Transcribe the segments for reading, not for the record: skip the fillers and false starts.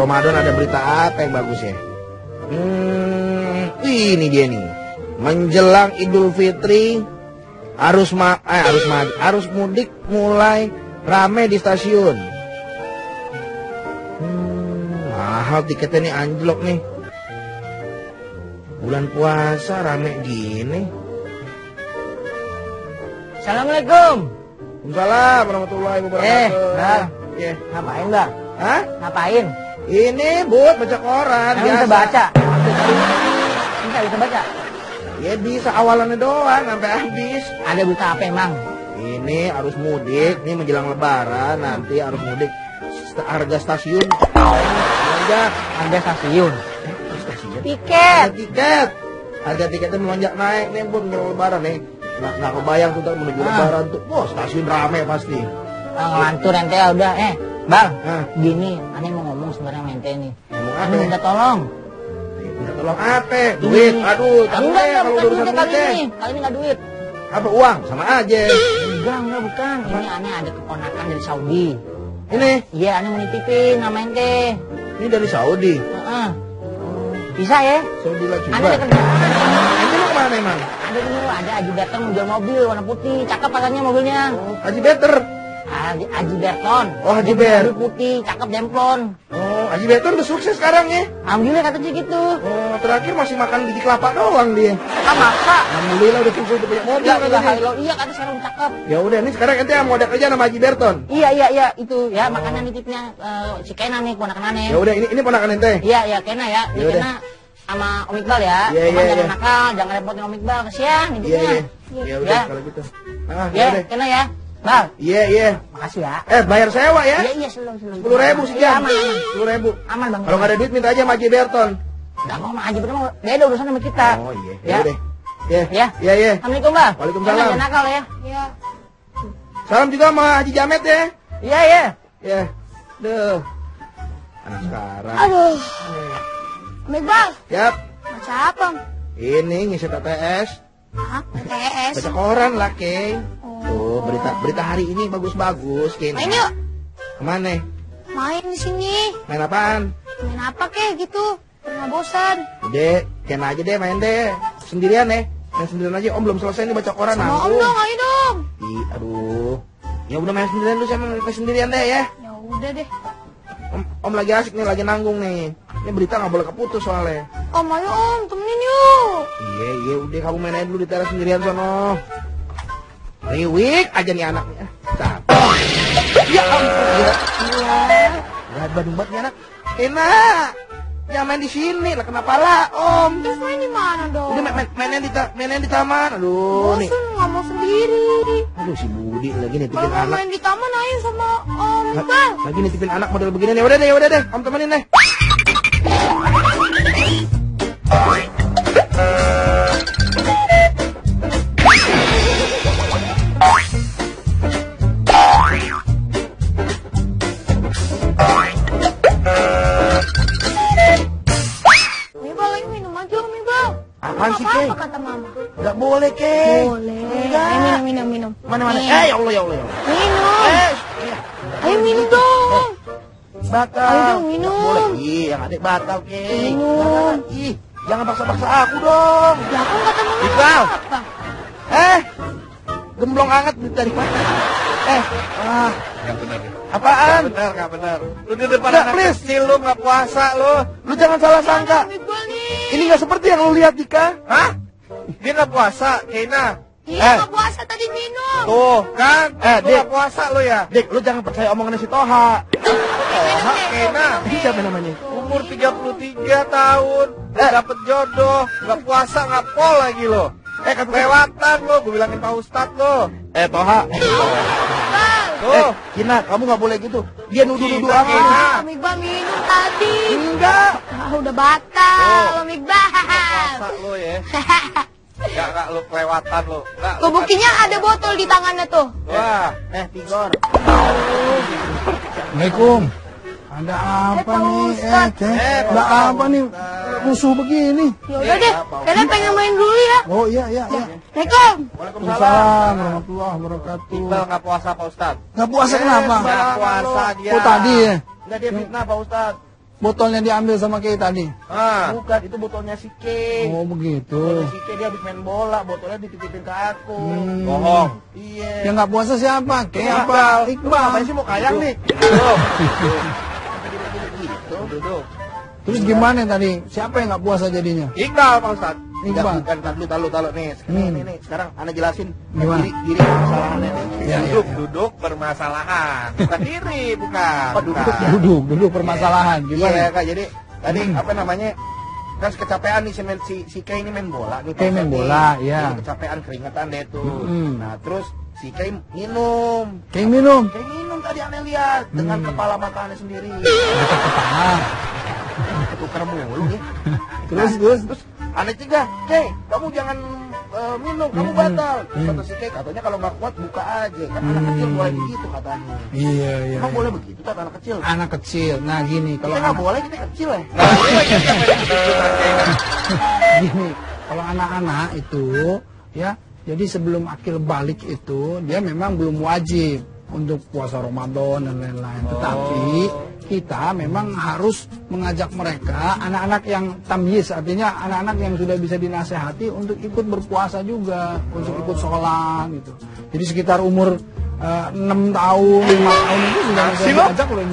Ramadan ada berita apa yang bagus ya? Ini dia nih. Menjelang Idul Fitri, arus mudik mulai rame di stasiun. Mahal tiketnya nih, anjlok nih. Bulan puasa rame gini. Assalamualaikum. Waalaikumsalam warahmatullahi wabarakatuh. Ngapain, Bang? Hah? Ngapain? Ini buat baca koran. Emang bisa baca? Bisa baca? Ya bisa, awalannya doang sampai habis. Ada berita apa emang? Ini arus mudik, ini menjelang lebaran, nanti arus mudik harga stasiun. Harga stasiun. Stasiun. Tiket. Harga tiketnya melonjak naik nih buat menjelang lebaran nih. Nggak kebayang tuh menuju lebaran tuh. Wah, stasiun rame pasti. Ngelantur ente udah. Bang, gini, aneh mau ngomong sebenarnya sama ente nih. Ngomong apa? Aneh minta tolong. Minta tolong apa? Duit. Aduh, enggak, kalau urusan duit kali ini nggak duit. Apa uang? Sama aja. Enggak, bukan. Ini aneh ada keponakan dari Saudi. Ini? Iya, aneh mau nitipin sama ente. Ini dari Saudi? Bisa ya? Saudi lah juga. Aneh ada kerjaan. Ente mau kemana emang? Ada Haji Berton mau jual mobil warna putih. Cakep katanya mobilnya. Haji Better? Haji Berton. Oh, Haji Ber. Mobil putih, cakep demplon. Oh, Haji Beton udah sukses sekarang ya? Alhamdulillah katanya gitu. Oh, terakhir masih makan biji kelapa doang dia. Masa? Alhamdulillah udah sukses, udah punya mobil katanya. Iya katanya sekarang udah cakep. Ya udah, nih sekarang ente mau ada kerja sama Haji Berton. Iya, itu ya makanan nitipnya si Kena nih, ponakan aneh. Ya udah, ini ponakan ente. Iya, Kena ya. Ini Kena sama Om Iqbal ya. Iya. Jangan nakal, jangan repotin Om Iqbal, kasihan nitipnya. Ya udah kalau gitu. Ya, Kena ya. Bal. Iya. Makasih ya. Bayar sewa ya? Iya, selalu. 10.000 sejam. Aman. 10.000. Aman, Bang. Kalau nggak ada duit minta aja sama Haji Berton. Enggak mau sama Haji Berton, beda urusan sama kita. Oh iya. Ya udah. Ya. Assalamualaikum, Assalamualaikum, Bang. Waalaikumsalam. Jangan nakal ya. Iya. Salam juga sama Haji Jamet ya. Iya. Ya. Duh. Anak sekarang. Aduh. Om Iqbal. Yap. Baca apa? Ini ngisi TTS. Hah? TTS? Baca koran lah, Keng. Tuh, berita hari ini bagus-bagus, Keng. Main yuk. Kemana? Main di sini. Main apaan? Main apa kek gitu? Nggak bosan. Udah, Ken aja deh main deh. Sendirian ya. Main sendirian aja. Om belum selesai nih baca koran. Sama Om dong, ayo dong. Aduh. Ya udah main sendirian dulu, saya main sendirian deh ya. Ya udah deh. Om lagi asik nih, lagi nanggung nih. Ini berita nggak boleh keputus soalnya. Om, ayo Om, temenin yuk. Iya, udah kamu main aja dulu di teras sendirian sono. Riwik aja nih anaknya. Ya ampun, ya. Gak Bandung banget nih anak. Enak. Jangan main di sini lah, kenapa lah Om? Terus main di mana dong? Udah main di taman. Aduh nih. Bosan, nggak mau sendiri. Aduh si Budi lagi nitipin Kalau mau anak. main di taman ayo sama Om Iqbal. Lagi nitipin anak model begini nih. Ya udah deh. Om temenin deh. Apaan sih, Keng? Apa kata Mama? Gak boleh, Keng. Boleh. Enggak. Minum. Mana? Ya Allah. Minum. Ayo minum dong. Batal. Ayo dong, minum. Gak boleh. Yang adik batal, Keng. Minum. Jangan paksa-paksa aku dong. Ya kan kata Mama Iqbal. apa? Gemblong hangat dari mana? Yang benar. Apaan? Gak benar. Lu di depan Nggak, anak please. kecil, lu gak puasa lu. Lu jangan salah sangka. Om Iqbal nih. Ini gak seperti yang lu lihat, Dika. Hah? Dia gak puasa, Kena. Iya, nggak puasa tadi minum. Tuh, kan? Lu Dik. gak puasa lu ya? Dik, lu jangan percaya omongannya si Toha. Toha, Kena. Ini siapa namanya? Umur 33 tahun, dapet jodoh, gak puasa, gak pol lagi lo. Kelewatan lo, gue bilangin Pak Ustadz lo. Toha. Tuh, Kina, kamu gak boleh gitu. Dia nuduh-nuduh Kina, aku. Kina. Om Iqbal minum tadi. Enggak. Udah batal, Tuh. Om Iqbal. puasa lo ya. Gak lo kelewatan lo. Tuh buktinya ada botol di tangannya tuh. Wah, Tigor. Assalamualaikum. Ada apa Pak nih? Ustadz. Ada apa nih? Rusuh begini. Ya udah deh, kalian pengen main dulu ya. Oh iya. Assalamualaikum. Waalaikumsalam warahmatullahi wabarakatuh. Iqbal gak puasa Pak Ustadz. Nggak puasa kenapa? Gak puasa dia. Oh tadi ya. Enggak, dia fitnah Pak Ustadz. botolnya diambil sama Kay tadi? Ah, Bukan, itu botolnya si Kay. Oh begitu. Botolnya si Kay, dia habis main bola, botolnya dititipin ke aku. bohong. Iya. Yang nggak puasa siapa? Kay Iqbal. apa? Lu Iqbal. ngapain sih mau kayang nih? Duduk. Terus gimana tadi? Siapa yang nggak puasa jadinya? Iqbal, Pak Ustadz. Iqbal. Bukan, talu nih. Nih, sekarang Anda jelasin. Gimana? Diri kesalahannya nih. Ya, Duduk bermasalahan. Bukan diri, bukan. Oh, duduk Bukan. ya? Duduk permasalahan. Iya Gimana? Kak, jadi tadi apa namanya? Kan kecapean nih si Kay ini main bola nih. Kay main bola, ya. Jadi kecapean keringetan deh tuh. Mm-mm. Nah, terus si Kay minum. Kay minum. Kay minum tadi aneh lihat dengan kepala matanya sendiri. Ah, Ketukar mulu ya. terus. Aneh juga, Kay, kamu jangan minum, kamu batal. Kata si Kay, katanya kalau nggak kuat buka aja. Kan anak kecil boleh begitu katanya. Iya. Emang boleh begitu kan anak kecil? Anak kecil. Nah gini, kalau Kita nggak anak, boleh, kita kecil ya. gini, kalau anak-anak itu ya, jadi sebelum akil balik itu dia memang belum wajib untuk puasa Ramadan dan lain-lain. Tetapi kita memang harus mengajak mereka, anak-anak yang tamyiz, artinya anak-anak yang sudah bisa dinasehati untuk ikut berpuasa juga, untuk ikut sholat gitu. Jadi sekitar umur 6 tahun, 5 tahun itu sudah bisa diajak, udah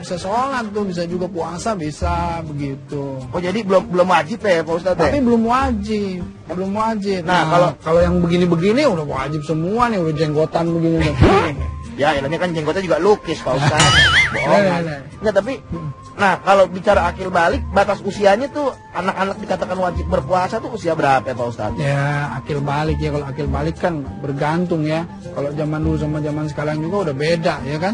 bisa sholat tuh, bisa juga puasa, bisa begitu. Oh jadi belum wajib ya Pak Ustadz ya? Tapi belum wajib. Nah, kalau yang begini-begini udah wajib semua nih, udah jenggotan begini. Ya, ini kan jenggotnya juga lukis Pak Ustadz. Bohong. Nah. Nggak, tapi nah kalau bicara akil balik, batas usianya tuh anak-anak dikatakan wajib berpuasa tuh usia berapa ya Pak Ustadz? Ya akil balik ya, kalau akil balik kan bergantung ya. Kalau zaman dulu sama zaman sekarang juga udah beda ya kan.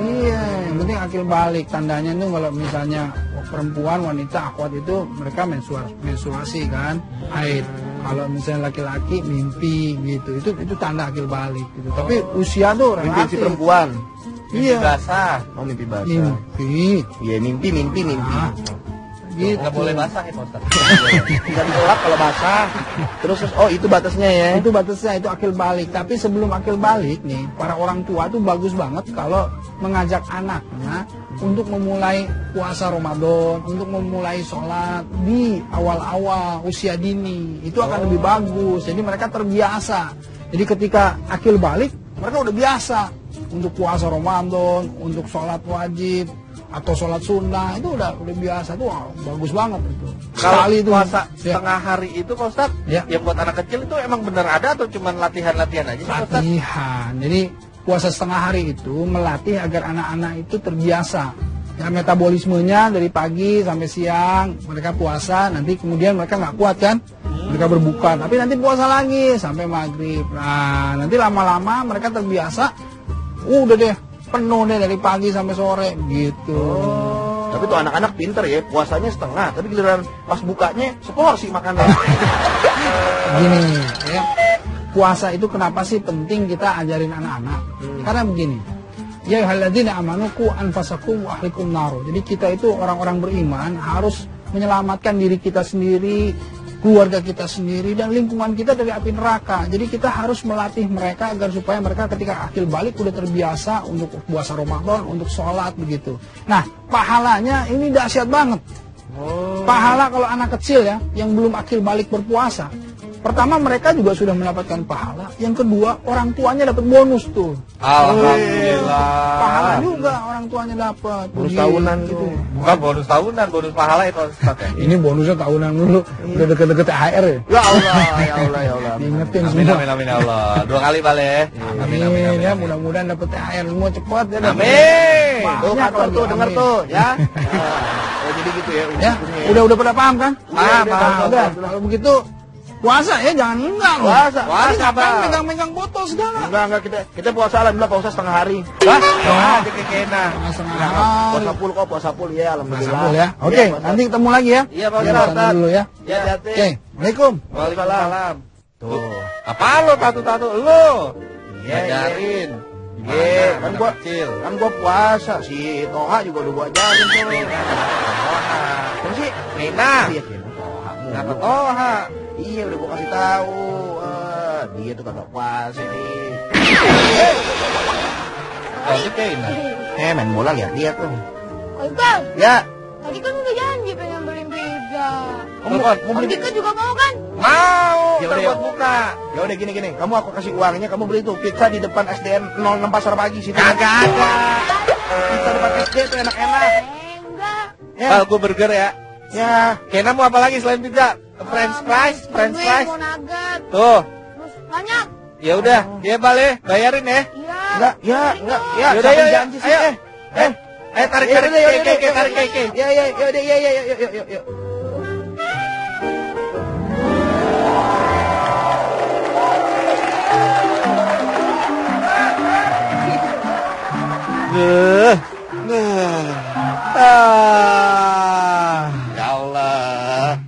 Iya, yang penting akil balik. Tandanya tuh kalau misalnya perempuan, wanita, akhwat itu mereka menstruasi kan, haid. Kalau misalnya laki-laki mimpi gitu, itu tanda akil balik gitu. Tapi usia tuh Mimpi si relatif. perempuan. Iya. Basah. Oh mimpi basah. Mimpi. Iya mimpi. Ah, gitu. Nggak boleh basah ya Pak Ustadz. Bisa ditolak kalau basah. Terus oh itu batasnya ya? Itu batasnya, itu akil balik. Tapi sebelum akil balik nih, para orang tua tuh bagus banget kalau mengajak anaknya untuk memulai puasa Ramadan, untuk memulai sholat di awal-awal usia dini. Itu akan lebih bagus. Jadi mereka terbiasa. Jadi ketika akil balik, mereka udah biasa untuk puasa Ramadan, untuk sholat wajib atau sholat sunnah, itu udah biasa tuh. Wah, bagus banget itu. Kalau Sekali itu puasa ya. setengah hari itu Pak Ustadz, Ya. yang buat anak kecil itu emang bener ada atau cuma latihan-latihan aja Pak Ustadz? Latihan. Jadi puasa setengah hari itu melatih agar anak-anak itu terbiasa. Ya, metabolismenya dari pagi sampai siang mereka puasa, nanti kemudian mereka nggak kuat kan, mereka berbuka, tapi nanti puasa lagi sampai maghrib. Nah, nanti lama-lama mereka terbiasa, udah deh penuh deh dari pagi sampai sore gitu. Tapi tuh anak-anak pinter ya, puasanya setengah, tapi giliran pas bukanya seporsi makannya. Gini ya, puasa itu kenapa sih penting kita ajarin anak-anak? Karena begini, ya halladzina amanu qu anfasakum wa ahlikum nar. Jadi kita itu orang-orang beriman harus menyelamatkan diri kita sendiri, keluarga kita sendiri, dan lingkungan kita dari api neraka. Jadi kita harus melatih mereka agar supaya mereka ketika akil balik udah terbiasa untuk puasa Ramadan, untuk sholat begitu. Nah, pahalanya ini dahsyat banget. Pahala kalau anak kecil ya, yang belum akil balik berpuasa, pertama mereka juga sudah mendapatkan pahala, yang kedua orang tuanya dapat bonus tuh. Alhamdulillah. Pahala juga orang tuanya dapat. Bonus Begitu. tahunan gitu. Bukan bonus tahunan, bonus pahala itu Ustadz ya. Ini bonusnya tahunan dulu, udah deket-deket THR ya. Ya Allah. Diingetin Amin semua. amin amin ya Allah. 2 kali balik. Amin, ya mudah-mudahan dapat THR semua cepat ya. dapat. Amin. Tuh Banyak kantor lagi, tuh denger amin. tuh ya. Oh jadi gitu ya. Ya, ujung-ujungnya. udah pada paham kan? Paham, paham. Udah, kalau begitu puasa ya jangan enggak loh. Puasa. Tadi Puasa, ngapain Bang. megang-megang botol segala? Enggak kita puasa alhamdulillah puasa setengah hari. Hah? Aja kekena. Setengah Puasa full kok, puasa full ya alhamdulillah. Full ya. Oke, puasa. nanti ketemu lagi ya. Iya, Pak Ya, Ustadz. sana dulu ya. Ya, hati. Oke, Waalaikum. Waalaikumsalam. Tuh. Apa lo tatu-tatu lo? Iya, Ngajarin. Iya, kan gua kecil. kan gua puasa, si Toha juga udah gua ajarin tuh. Kan sih? Nina. Iya, si Toha. Kenapa Toha? Iya, udah gua kasih tahu. Dia tuh kagak puasa nih. Oh, itu Kena. Main bola lihat dia tuh. Uncle, Ya, Mau Om beli Dika juga mau kan? Mau, Ya udah, buat buka. Ya udah gini. Kamu aku kasih uangnya, kamu beli tuh pizza di depan SDN 06 Pasar Pagi situ. Kagak ada. Pizza depan SD tuh enak-enak. Enggak. Ya. Gue burger ya. Ya. Kena mau apa lagi selain pizza? French fries, French Gue fries. mau nugget. Tuh, Terus banyak. ya udah, ya balik, bayarin ya. Iya. Enggak. Ya, Yaudah, siapa yuk, janji sih? ayo. Ayo tarik tarik tarik. Ya, yuk. Ya Allah.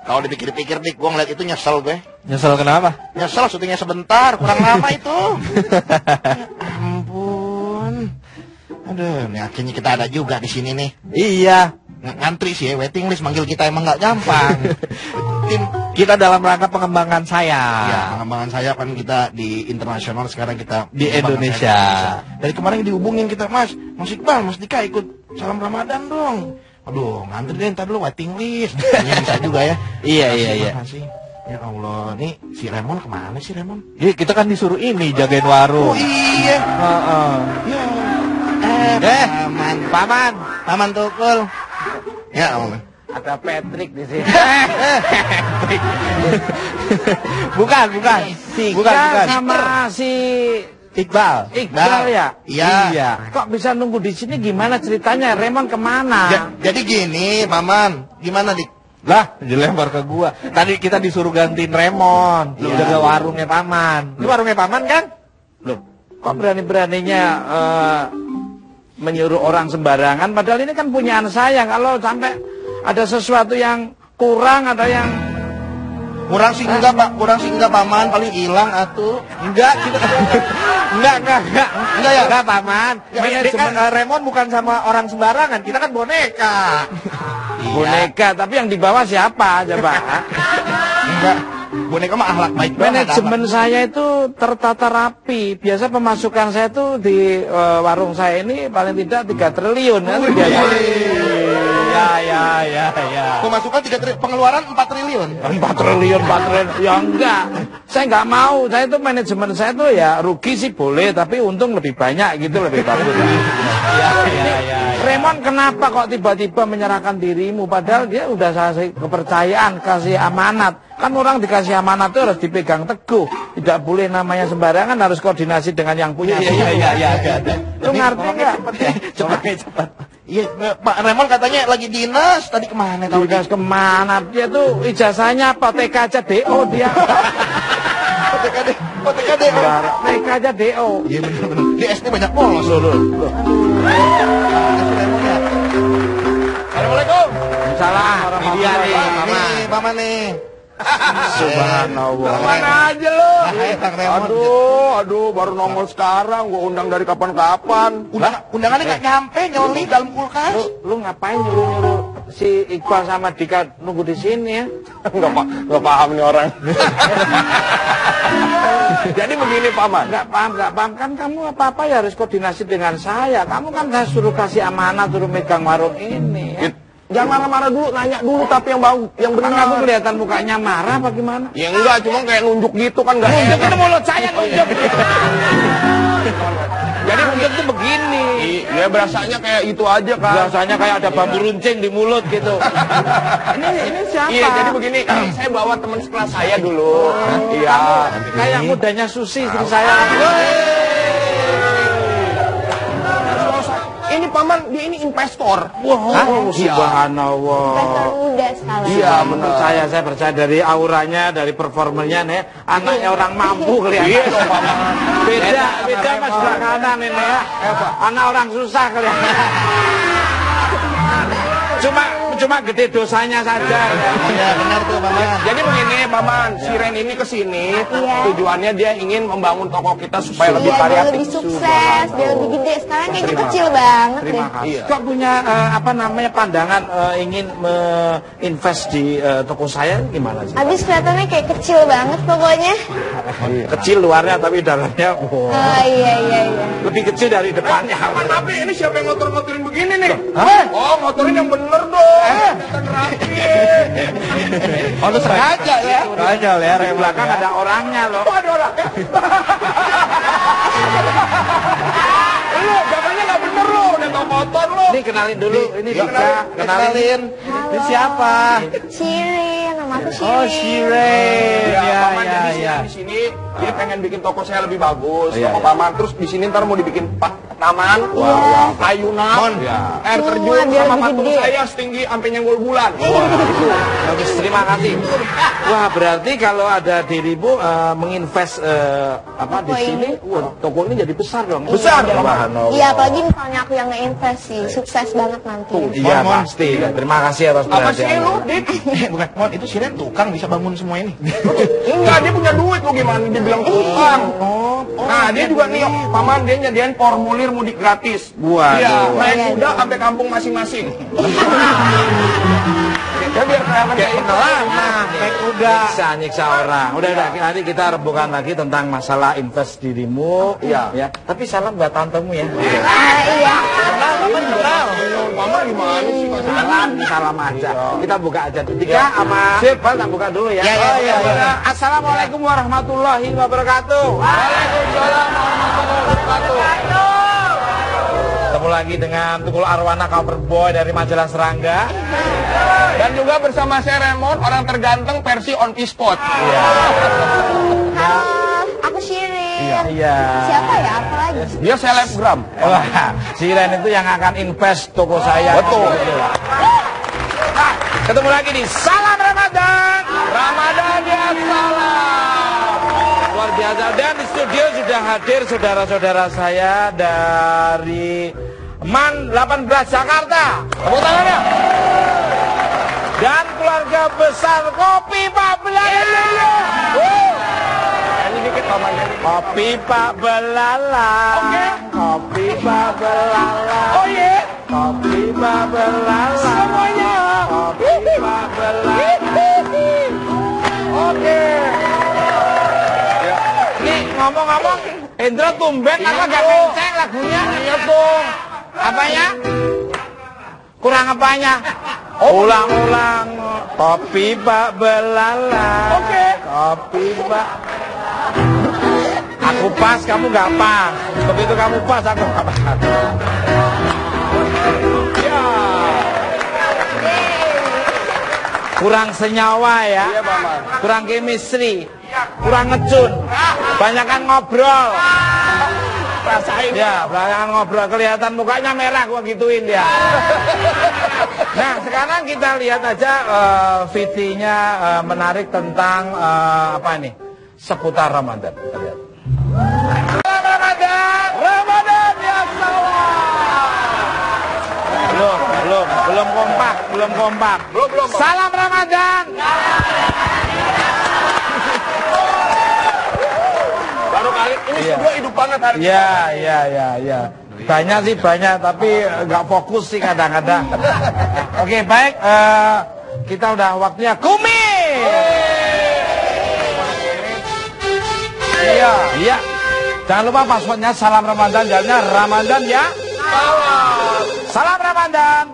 Kalau dipikir-pikir nih, gue ngeliat itu nyesel gue. Nyesel kenapa? Nyesel syutingnya sebentar, kurang lama itu. Ya ampun. Aduh, nih akhirnya kita ada juga di sini nih. Iya. Ngantri sih ya, waiting list manggil kita emang nggak gampang. Tim, Kita dalam rangka pengembangan saya. ya pengembangan saya kan kita di internasional, sekarang kita Di pengembangan Indonesia. saya. Dari kemarin dihubungin kita, Mas Iqbal, Mas Dika ikut salam Ramadan dong. Aduh, ngantri deh, ntar dulu waiting list. Kayaknya bisa juga ya. Iya. Makasih. Ya Allah, nih si Remon kemana sih Remon? Iya, kita kan disuruh ini jagain warung. Oh iya. Heeh. Ya. Paman. Paman Tukul. Ya Allah. Ada Patrick di sini. bukan. Bukan. sama si Iqbal. Iqbal ya? Iya. Kok bisa nunggu di sini, gimana ceritanya? Raymond kemana? Jadi gini, Paman. Gimana, Dik? Lah, dilempar ke gua. Tadi kita disuruh gantiin Raymond. Lu Iya. jaga warungnya Paman. Lu warungnya Paman kan? Loh, kok berani-beraninya menyuruh orang sembarangan? Padahal ini kan punyaan saya. Kalau sampai ada sesuatu yang kurang, ada yang... Kurang sih enggak, Pak. Kurang sih enggak, Paman. Paling hilang atuh. Enggak, kita enggak. Enggak ya? Enggak, Paman. Ya, Dia kan, Raymond bukan sama orang sembarangan. Kita kan boneka. boneka, tapi yang di bawah siapa coba? Enggak. Boneka mah akhlak baik banget. Manajemen saya itu tertata rapi. Biasa pemasukan saya itu di warung saya ini paling tidak 3 triliun kan biasa. Ya. Pemasukan 3 triliun, pengeluaran 4 triliun. 4 triliun. Ya enggak. Saya enggak mau. Saya itu manajemen saya itu ya rugi sih boleh, tapi untung lebih banyak gitu, lebih bagus. Ya. Raymond kenapa kok tiba-tiba menyerahkan dirimu? Padahal dia udah saya kasih kepercayaan, kasih amanat. Kan orang dikasih amanat itu harus dipegang teguh. Tidak boleh namanya sembarangan, harus koordinasi dengan yang punya. Iya. Lu ngerti nggak? Cepat. Iya, Pak Remon katanya lagi dinas. Tadi kemana tahu? Tugas kemana? Dia tuh ijazahnya apa? TK aja DO dia. OTKD. TK aja DO. Iya benar. Di SD banyak polos loh. Assalamualaikum. Salah. Ini dia nih, Paman. Nih, Paman nih. Subhanallah. Kemana aja lo? Hai, Kang Remon. Aduh, baru nongol sekarang. Gua undang dari kapan-kapan. Undangannya nggak nyampe, nyoli dalam kulkas. Lu ngapain nyuruh si Iqbal sama Dika nunggu di sini ya? Nggak paham nih orang. Jadi begini, Paman. Nggak paham. Kan kamu apa-apa ya harus koordinasi dengan saya. Kamu kan saya suruh kasih amanat, suruh megang warung ini. Ya. Jangan marah-marah dulu, nanya dulu tapi yang Kan benar. aku kelihatan mukanya marah apa gimana? Ya enggak, cuma kayak nunjuk gitu kan enggak. Nunjuk itu mulut saya nunjuk. Jadi nunjuk tuh begini. Ya berasanya kayak itu aja kan. Biasanya kayak ada bambu runcing di mulut gitu. Ini siapa? Iya, jadi begini, saya bawa teman sekelas saya dulu. Iya. Kayak mudanya Susi istri saya. Ini Paman, dia ini investor. Wah, subhanallah. Investor muda sekali. Iya, Saya percaya dari auranya, dari performanya nih, anaknya orang mampu kelihatan. Iya dong, Paman. Beda pas sebelah kanan ini ya. Anak orang susah kelihatan. Cuma gede dosanya saja. Iya benar tuh, Paman. Jadi begini, Paman, si Ren ini kesini, tujuannya dia ingin membangun toko kita supaya lebih Iya, biar variatif. lebih sukses, biar lebih gede. Sekarang kayaknya kecil banget deh. Iya. Kok punya pandangan ingin invest di toko saya gimana sih? Habis kelihatannya kayak kecil banget pokoknya. Kecil luarnya tapi dalamnya Oh iya. lebih kecil dari depannya. Paman, tapi ini siapa yang ngotor-ngotorin begini nih? Oh, ngotorin yang bener dong. Oh, lu sengaja ya? Sengaja ya, Di belakang ada orangnya loh. Ada orangnya. Lu jawabannya nggak bener lu, udah tau motor lu. Ini kenalin dulu, ini Dika. Kenalin. Ini siapa? Shirin, nama aku Shirin. Oh, Shiren. Ya, Paman ya, jadi ya. di sini dia pengen bikin toko saya lebih bagus. Iya, Toko iya. Paman terus di sini ntar mau dibikin taman, ayunan, air terjun Semua biar sama lebih patung gede. saya setinggi sampai nyenggol bulan. Bagus, terima kasih. Wah, berarti kalau ada dirimu menginvest apa di Toko sini, ini. wah, toko ini jadi besar dong. Besar, Iya, Paman. Iya, apalagi misalnya aku yang nge-invest sih, sukses banget nanti. Iya, Mon. pasti. Terima kasih atas Apa sih perhatianmu. lu, Dik? Bukan, Mon, itu Shiren tukang bisa bangun semua ini. Enggak, dia punya duit lu gimana dibilang tukang. Nah, dia juga nih, Paman dia nyediain formulir mudik gratis. Waduh. Iya, naik Iya, kuda sampai kampung masing-masing. Ya biar kelihatan kayak Nah, naik kuda. Nyiksa orang. Udah, nanti kita rebukan lagi tentang masalah invest dirimu. Iya. Ya. Tapi salam buat tantemu ya. Iya. Mama gimana sih? Salam aja. Kita buka aja. Dika sama Bal tak buka dulu ya. Oh, iya. Assalamualaikum warahmatullahi wabarakatuh. Waalaikumsalam warahmatullahi wabarakatuh. Ketemu lagi dengan Tukul Arwana Coverboy dari majalah Serangga. Dan juga bersama saya Raymond, orang terganteng versi on e-sport. Halo, aku Shirin. Iya. Siapa ya? Apa lagi? Dia selebgram. Wah, Shiren itu yang akan invest toko saya. Betul. Nah, ketemu lagi di Salam Ramadan. Ramadan ya salam. Luar biasa. Dan di studio sudah hadir saudara-saudara saya dari MAN 18 Jakarta. Tepuk tangannya. Dan keluarga besar Kopi Pak Belala. Ini dikit pamannya. Kopi Pak Belala. Oke. Kopi Pak Belala. Oh iya. Kopi Pak Belala. Semuanya. Kopi Pak Belala. Oke. Nih ngomong-ngomong, Indra tumben apa gak kenceng lagunya? Iya dong. Apanya? Kurang apanya? Ulang-ulang. Kopi Pak Belala. Oke. Kopi Pak. Aku pas, kamu gak pas. Begitu kamu pas, aku gak pas. Ya. Kurang senyawa ya. Iya, Paman. Kurang chemistry. Kurang ngecun. Banyakan ngobrol. Rasain. Ya, belakangan ngobrol, kelihatan mukanya merah, gua gituin dia. Nah, sekarang kita lihat aja VT-nya menarik tentang apa ini? Seputar Ramadan. Kita lihat. Selamat Ramadan. Ramadan ya salam. Belum kompak. Belum. Salam Ramadan. Baru kali ini Iya. semua hidup banget hari ini. Ya. Banyak sih banyak, tapi nggak fokus sih kadang-kadang. Oke, baik. Kita udah waktunya kumis. Iya. Jangan lupa passwordnya Salam Ramadan, jalannya Ramadan ya. Salam Ramadan.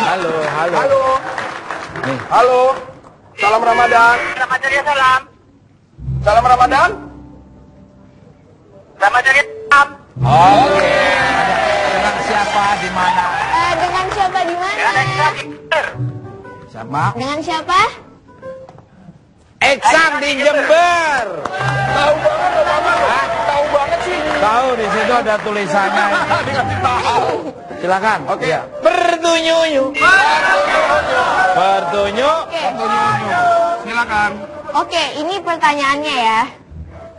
Halo. Nih. Halo. Salam Ramadan. Ramadan ya salam. Salam Ramadan. Ramadan ya salam. Oke. Dengan siapa di mana? Dengan siapa di mana? Sama Dengan siapa? Eksan di Jember. Tahu banget loh, Paman. Tahu banget sih. Tahu di situ ada tulisannya. Dikasih tahu. Silakan. Oke. Ya. Bertunyuyu. Silakan. Oke, ini pertanyaannya ya.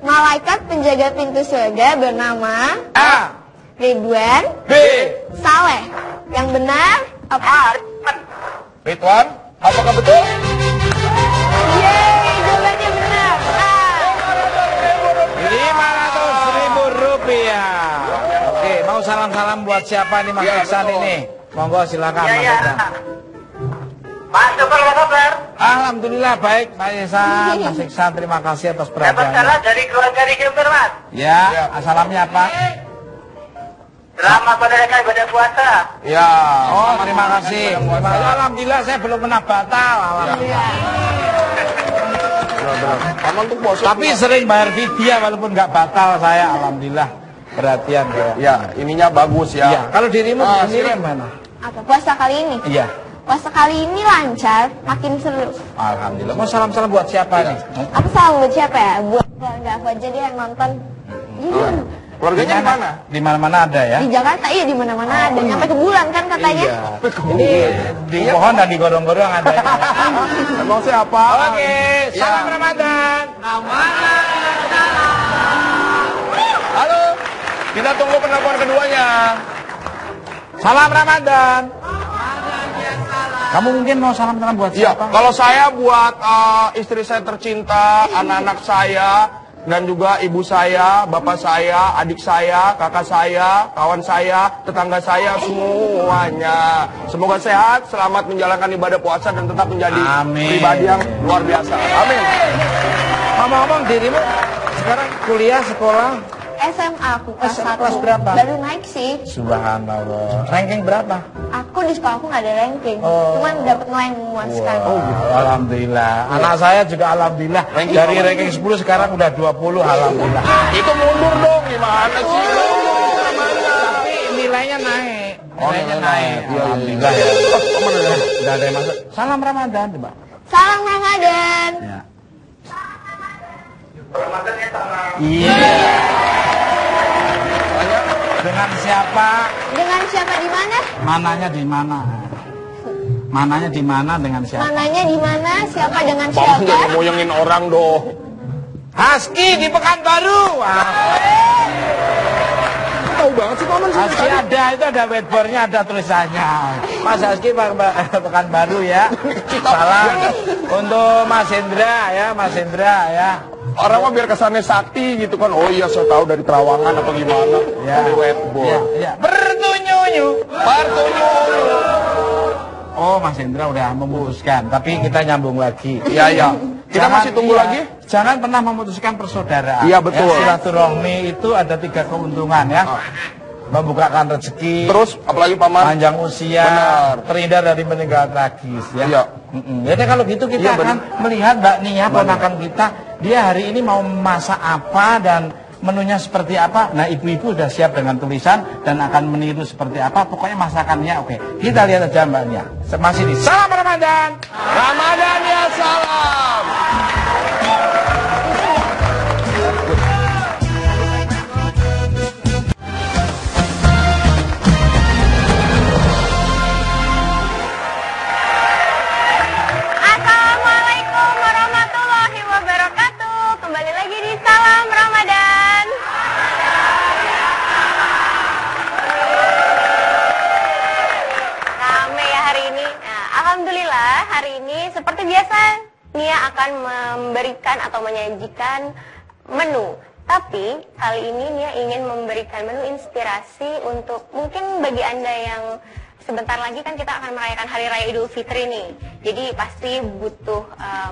Malaikat penjaga pintu surga bernama A. Ridwan B. Saleh. Yang benar apa? Ridwan, apakah betul? Yeay, jawabannya benar. Ah. 500.000 rupiah. Oke, mau salam-salam buat siapa nih Mas Ya, Iksan betul. ini? Monggo silakan Mas Ya. Iksan. Mas Syukur apa kabar? Alhamdulillah baik Mas Iksan. Mas Iksan terima kasih atas Dapat perhatiannya. salam dari keluarga di Jember, Mas. Ya, asalamnya apa? Selamat menunaikan ibadah puasa. Ya. Oh, terima kasih. Alhamdulillah saya belum pernah batal. Alhamdulillah. Benar-benar. Paman tuh puasa. Tapi sering bayar vidya walaupun nggak batal saya. Alhamdulillah. Perhatian ya. Ya, ininya bagus ya. Iya. Kalau dirimu sendiri mana? Apa puasa kali ini? Iya. Puasa kali ini lancar, makin seru. Alhamdulillah. Mau salam-salam buat siapa nih? Aku salam buat siapa ya? Buat keluarga aku aja deh yang nonton. Iya. Keluarganya di mana? Di mana-mana ada ya. Di Jakarta iya di mana-mana ada. Nyampe ke bulan kan katanya. Ini di pohon dan di gorong-gorong ada. Emang siapa? Oke, salam Ramadan. Halo. Kita tunggu penelpon keduanya. Salam Ramadan. Kamu mungkin mau salam-salam buat Iya, siapa? kalau saya buat istri saya tercinta, anak-anak saya, dan juga ibu saya, bapak saya, adik saya, kakak saya, kawan saya, tetangga saya, semuanya. Semoga sehat, selamat menjalankan ibadah puasa dan tetap menjadi pribadi yang luar biasa. Amin. Ngomong-ngomong dirimu sekarang kuliah sekolah SMA aku kelas 1. kelas berapa? Baru naik sih. Subhanallah. Ranking berapa? Aku di sekolah aku nggak ada ranking. Oh. Cuman dapat nilai yang memuaskan. Oh gitu. Alhamdulillah. Anak saya juga alhamdulillah dari ranking 10 sekarang udah 20 alhamdulillah. Itu mundur dong, gimana sih? Tapi nilainya naik. Nilainya naik. Alhamdulillah ya. Udah ada yang masuk. Salam Ramadan coba. Salam Ramadan. Ya. Iya. Dengan siapa? Dengan siapa di mana? Mananya di mana? Mananya di mana dengan siapa? Mananya di mana? Siapa dengan Paman siapa? jangan ngoyongin orang dong. Husky di Pekanbaru. Wah. Tahu banget sih Paman. Husky ada, itu ada whiteboardnya, ada tulisannya. Mas Husky Pekanbaru ya. Salam untuk Mas Hendra ya, Mas Hendra ya. Orang mah biar kesannya sakti gitu kan. Oh iya, saya tahu dari Terawangan atau gimana. Ya. Dari wetboard. Ya. Bertunyunyu. Bertunyunyu. Oh, Mas Hendra udah memutuskan, tapi kita nyambung lagi. Iya, iya. Kita masih tunggu lagi? Jangan pernah memutuskan persaudaraan. Iya, betul. Ya, silaturahmi itu ada 3 keuntungan ya. Membukakan rezeki. Terus apalagi Paman? Panjang usia, Benar. terhindar dari meninggal tragis ya. Iya. Jadi kalau gitu kita Iya, akan melihat Mbak Nia, ponakan kita, dia hari ini mau masak apa dan menunya seperti apa. Nah, ibu-ibu sudah siap dengan tulisan dan akan meniru seperti apa. Pokoknya masakannya oke. Kita lihat aja Mbak Nia. Masih di Salam Ramadan. Ramadan ya salam. Assalamualaikum warahmatullahi wabarakatuh. Kembali lagi di Salam Ramadan. Rame ya hari ini. Nah, alhamdulillah hari ini seperti biasa Nia akan memberikan atau menyajikan menu. Tapi kali ini Nia ingin memberikan menu inspirasi untuk mungkin bagi Anda yang sebentar lagi kan kita akan merayakan Hari Raya Idul Fitri nih. Jadi pasti butuh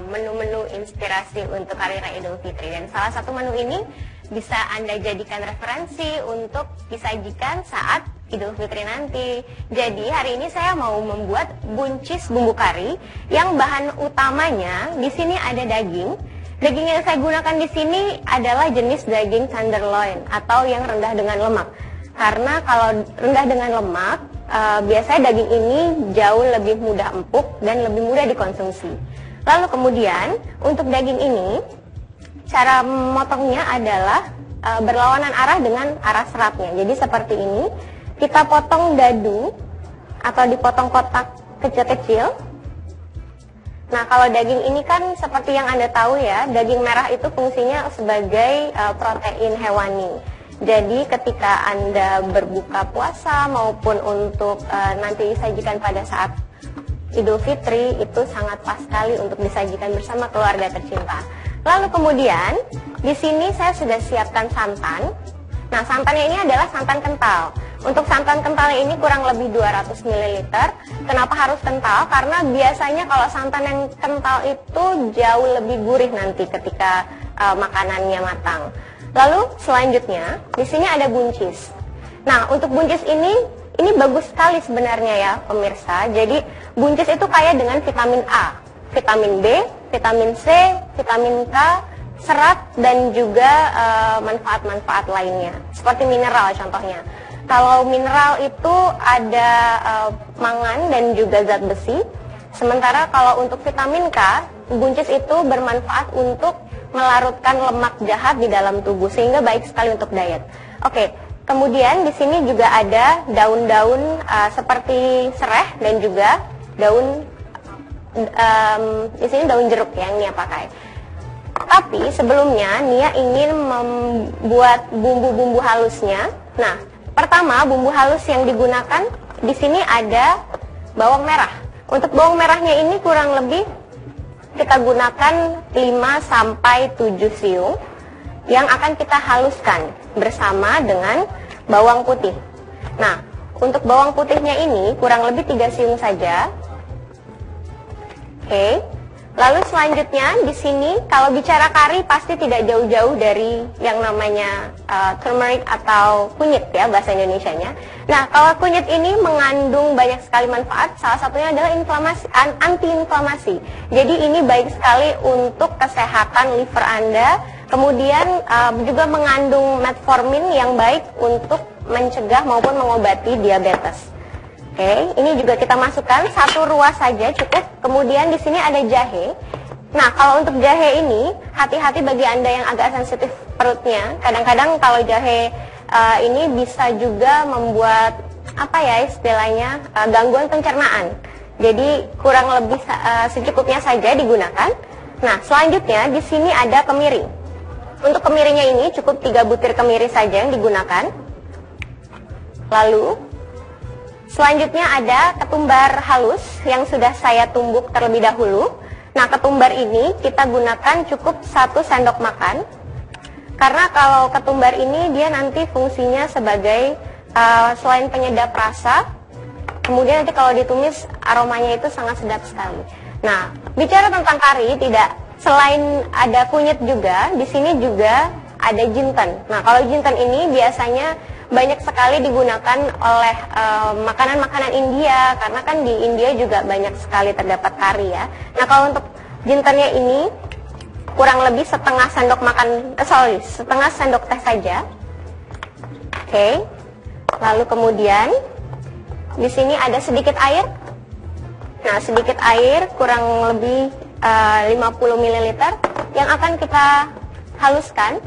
menu-menu inspirasi untuk Hari Raya Idul Fitri. Dan salah satu menu ini bisa Anda jadikan referensi untuk disajikan saat Idul Fitri nanti. Jadi hari ini saya mau membuat buncis bumbu kari yang bahan utamanya di sini ada daging. Daging yang saya gunakan di sini adalah jenis daging tenderloin atau yang rendah dengan lemak. Karena kalau rendah dengan lemak, biasanya daging ini jauh lebih mudah empuk dan lebih mudah dikonsumsi. Lalu kemudian untuk daging ini, cara memotongnya adalah berlawanan arah dengan arah seratnya. Jadi seperti ini, kita potong dadu atau dipotong kotak kecil-kecil. Nah, kalau daging ini kan seperti yang Anda tahu ya, daging merah itu fungsinya sebagai protein hewani. Jadi ketika Anda berbuka puasa maupun untuk nanti disajikan pada saat Idul Fitri, itu sangat pas sekali untuk disajikan bersama keluarga tercinta. Lalu kemudian di sini saya sudah siapkan santan. Nah, santannya ini adalah santan kental. Untuk santan kentalnya ini kurang lebih 200 ml. Kenapa harus kental? Karena biasanya kalau santan yang kental itu jauh lebih gurih nanti ketika makanannya matang. Lalu selanjutnya di sini ada buncis. Nah, untuk buncis ini bagus sekali sebenarnya ya pemirsa. Jadi buncis itu kaya dengan vitamin A, vitamin B, vitamin C, vitamin K, serat, dan juga manfaat-manfaat lainnya. Seperti mineral contohnya. Kalau mineral itu ada mangan dan juga zat besi. Sementara kalau untuk vitamin K, buncis itu bermanfaat untuk melarutkan lemak jahat di dalam tubuh sehingga baik sekali untuk diet. Oke. Kemudian di sini juga ada daun-daun seperti sereh dan juga daun di sini daun jeruk yang Nia pakai. Tapi sebelumnya Nia ingin membuat bumbu-bumbu halusnya. Nah, pertama bumbu halus yang digunakan di sini ada bawang merah. Untuk bawang merahnya ini kurang lebih kita gunakan 5 sampai 7 siung yang akan kita haluskan bersama dengan bawang putih. Nah, untuk bawang putihnya ini kurang lebih 3 siung saja. Oke. Lalu selanjutnya di sini kalau bicara kari pasti tidak jauh-jauh dari yang namanya turmeric atau kunyit ya bahasa Indonesianya. Nah, kalau kunyit ini mengandung banyak sekali manfaat. Salah satunya adalah anti-inflamasi. Jadi ini baik sekali untuk kesehatan liver Anda. Kemudian juga mengandung metformin yang baik untuk mencegah maupun mengobati diabetes. Oke, ini juga kita masukkan 1 ruas saja cukup. Kemudian di sini ada jahe. Nah, kalau untuk jahe ini hati-hati bagi Anda yang agak sensitif perutnya. Kadang-kadang kalau jahe ini bisa juga membuat apa ya istilahnya gangguan pencernaan. Jadi kurang lebih secukupnya saja digunakan. Nah, selanjutnya di sini ada kemiri. Untuk kemirinya ini cukup 3 butir kemiri saja yang digunakan. Lalu selanjutnya ada ketumbar halus yang sudah saya tumbuk terlebih dahulu. Nah, ketumbar ini kita gunakan cukup 1 sendok makan. Karena kalau ketumbar ini dia nanti fungsinya sebagai selain penyedap rasa, kemudian nanti kalau ditumis aromanya itu sangat sedap sekali. Nah, bicara tentang kari, tidak selain ada kunyit juga, di sini juga ada jinten. Nah, kalau jinten ini biasanya banyak sekali digunakan oleh makanan-makanan India, karena kan di India juga banyak sekali terdapat kari ya. Nah, kalau untuk jintennya ini kurang lebih setengah sendok teh saja. Oke. Lalu kemudian di sini ada sedikit air. Nah, sedikit air kurang lebih 50 ml yang akan kita haluskan.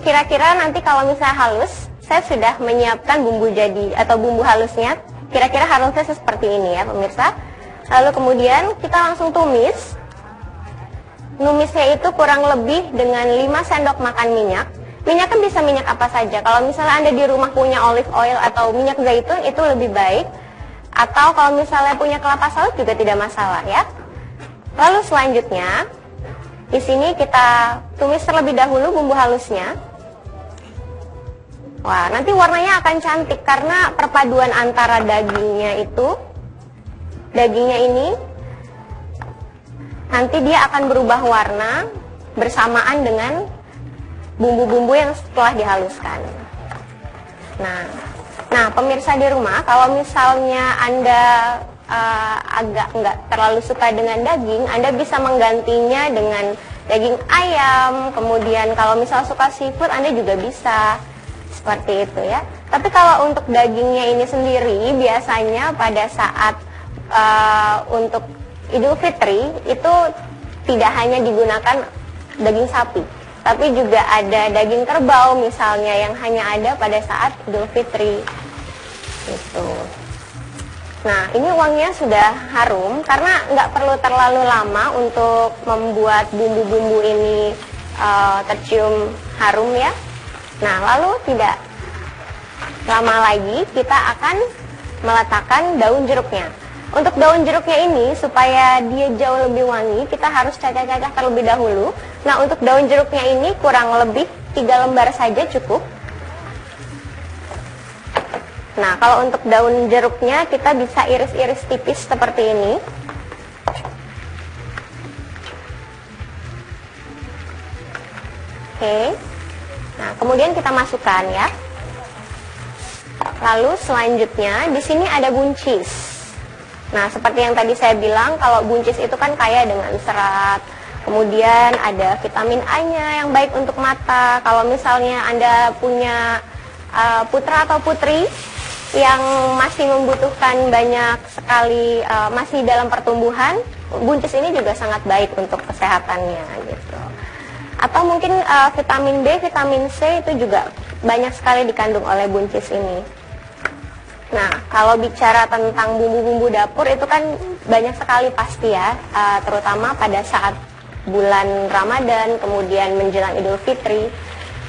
Kira-kira nanti kalau misalnya halus, saya sudah menyiapkan bumbu jadi atau bumbu halusnya. Kira-kira halusnya seperti ini ya pemirsa. Lalu kemudian kita langsung tumis. Numisnya itu kurang lebih dengan 5 sendok makan minyak. Minyak kan bisa minyak apa saja. Kalau misalnya Anda di rumah punya olive oil atau minyak zaitun itu lebih baik. Atau kalau misalnya punya kelapa sawit juga tidak masalah ya. Lalu selanjutnya di sini kita tumis terlebih dahulu bumbu halusnya. Wah, nanti warnanya akan cantik karena perpaduan antara dagingnya ini nanti dia akan berubah warna bersamaan dengan bumbu-bumbu yang setelah dihaluskan. Nah, pemirsa di rumah, kalau misalnya Anda agak nggak terlalu suka dengan daging, Anda bisa menggantinya dengan daging ayam. Kemudian kalau misal suka seafood, Anda juga bisa seperti itu ya. Tapi kalau untuk dagingnya ini sendiri, biasanya pada saat untuk Idul Fitri itu tidak hanya digunakan daging sapi, tapi juga ada daging kerbau misalnya yang hanya ada pada saat Idul Fitri. Itu. Nah, ini wanginya sudah harum karena nggak perlu terlalu lama untuk membuat bumbu-bumbu ini tercium harum ya. Nah, lalu tidak lama lagi kita akan meletakkan daun jeruknya. Untuk daun jeruknya ini supaya dia jauh lebih wangi, kita harus cacah-cacah terlebih dahulu. Nah, untuk daun jeruknya ini kurang lebih 3 lembar saja cukup. Nah, kalau untuk daun jeruknya kita bisa iris-iris tipis seperti ini. Oke. Nah, kemudian kita masukkan ya. Lalu selanjutnya di sini ada buncis. Nah, seperti yang tadi saya bilang, kalau buncis itu kan kaya dengan serat. Kemudian ada vitamin A-nya yang baik untuk mata. Kalau misalnya Anda punya putra atau putri yang masih membutuhkan banyak sekali masih dalam pertumbuhan, buncis ini juga sangat baik untuk kesehatannya gitu. Atau mungkin vitamin B, vitamin C itu juga banyak sekali dikandung oleh buncis ini. Nah, kalau bicara tentang bumbu-bumbu dapur itu kan banyak sekali pasti ya, terutama pada saat bulan Ramadan, kemudian menjelang Idul Fitri,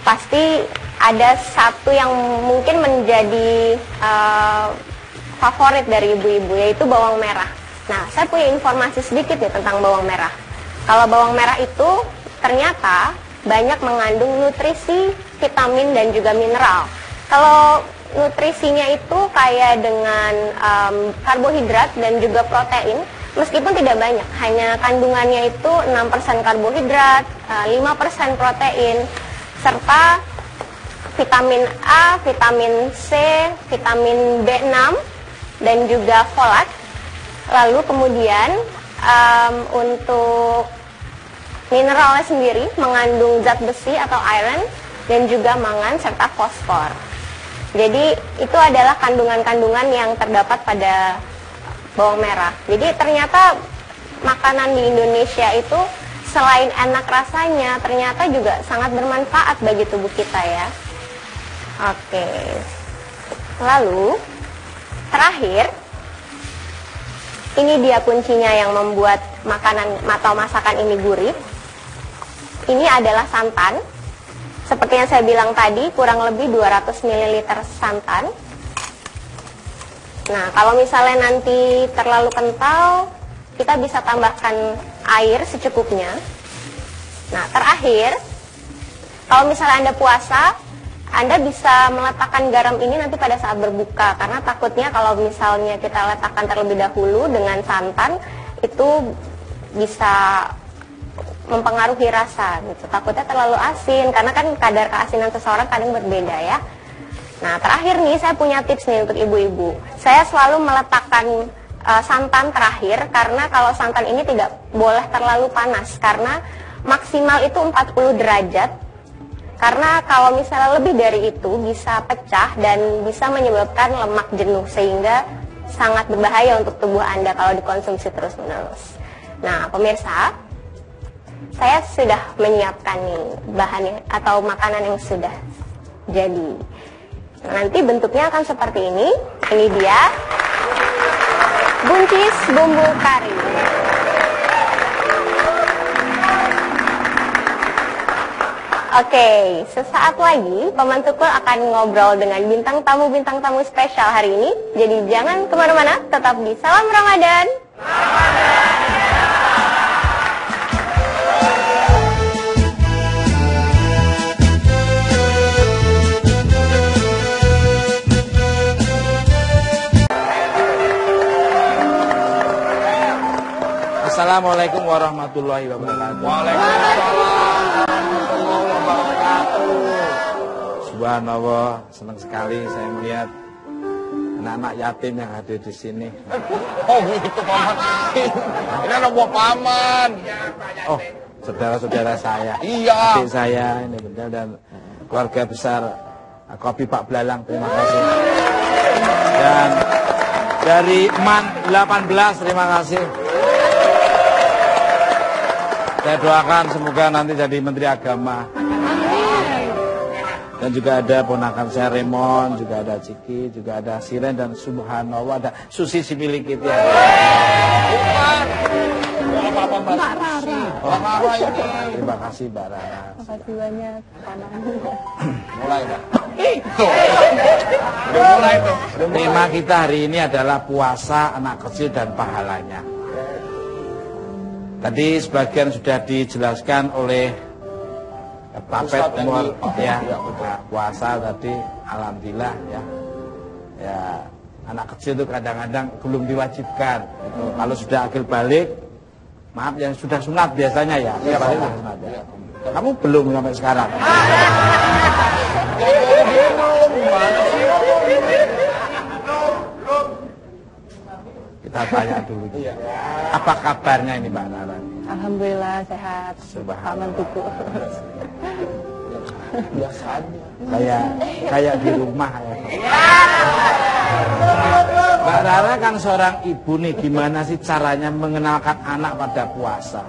pasti ada satu yang mungkin menjadi favorit dari ibu-ibu, yaitu bawang merah. Nah, saya punya informasi sedikit nih tentang bawang merah. Kalau bawang merah itu ternyata banyak mengandung nutrisi, vitamin, dan juga mineral. Kalau nutrisinya itu kaya dengan karbohidrat dan juga protein, meskipun tidak banyak, hanya kandungannya itu 6% karbohidrat, 5% protein, serta vitamin A, vitamin C, vitamin B6, dan juga folat. Lalu kemudian untuk mineralnya sendiri mengandung zat besi atau iron dan juga mangan serta fosfor. Jadi itu adalah kandungan-kandungan yang terdapat pada bawang merah. Jadi ternyata makanan di Indonesia itu selain enak rasanya, ternyata juga sangat bermanfaat bagi tubuh kita ya. Oke. Lalu terakhir, ini dia kuncinya yang membuat makanan atau masakan ini gurih. Ini adalah santan. Seperti yang saya bilang tadi, kurang lebih 200 ml santan. Nah, kalau misalnya nanti terlalu kental, kita bisa tambahkan air secukupnya. Nah, terakhir, kalau misalnya Anda puasa, Anda bisa meletakkan garam ini nanti pada saat berbuka. Karena takutnya kalau misalnya kita letakkan terlebih dahulu dengan santan, itu bisa mempengaruhi rasa gitu. Takutnya terlalu asin, karena kan kadar keasinan seseorang kadang berbeda ya. Nah, terakhir nih saya punya tips nih untuk ibu-ibu. Saya selalu meletakkan santan terakhir, karena kalau santan ini tidak boleh terlalu panas, karena maksimal itu 40 derajat. Karena kalau misalnya lebih dari itu bisa pecah dan bisa menyebabkan lemak jenuh, sehingga sangat berbahaya untuk tubuh Anda kalau dikonsumsi terus-menerus. Nah, pemirsa, saya sudah menyiapkan nih bahannya atau makanan yang sudah jadi. Nanti bentuknya akan seperti ini. Ini dia buncis bumbu kari. Oke, sesaat lagi Paman Tukul akan ngobrol dengan bintang tamu spesial hari ini. Jadi jangan kemana-mana, tetap di Salam Ramadan. Assalamualaikum warahmatullahi wabarakatuh. Waalaikumsalam warahmatullahi wabarakatuh. Subhanallah, senang sekali saya melihat anak-anak yatim yang hadir di sini. Oh gitu paman. Ini anak buah paman. Oh, saudara-saudara saya. Iya. Adik saya ini benar, dan keluarga besar Kopi Pak Belalang, terima kasih. Dan dari MAN 18, terima kasih. Saya doakan semoga nanti jadi Menteri Agama. Dan juga ada ponakan saya Remon, juga ada Ciki, juga ada Siren, dan subhanallah ada Susi si milik kita. Bukan. Apa-apa Mbak Rara. Mbak Rara ini. Terima kasih Mbak Rara. Terima kasih banyak, Paman. Mulai Mbak. Udah mulai tuh. Tema kita hari ini adalah puasa anak kecil dan pahalanya. Tadi sebagian sudah dijelaskan oleh Pak Pet Umar ya, puasa tadi alhamdulillah ya. Ya, anak kecil itu kadang-kadang belum diwajibkan. Kalau sudah akil balik, maaf yang sudah sunat biasanya ya. Ya, sunat, ya. Kamu belum sampai sekarang. Kita tanya dulu. Apa kabarnya ini Mbak Rara? Alhamdulillah sehat. Aman tuku. Biasa aja. Kayak di rumah ya. Mbak Rara kan seorang ibu nih, gimana sih caranya mengenalkan anak pada puasa?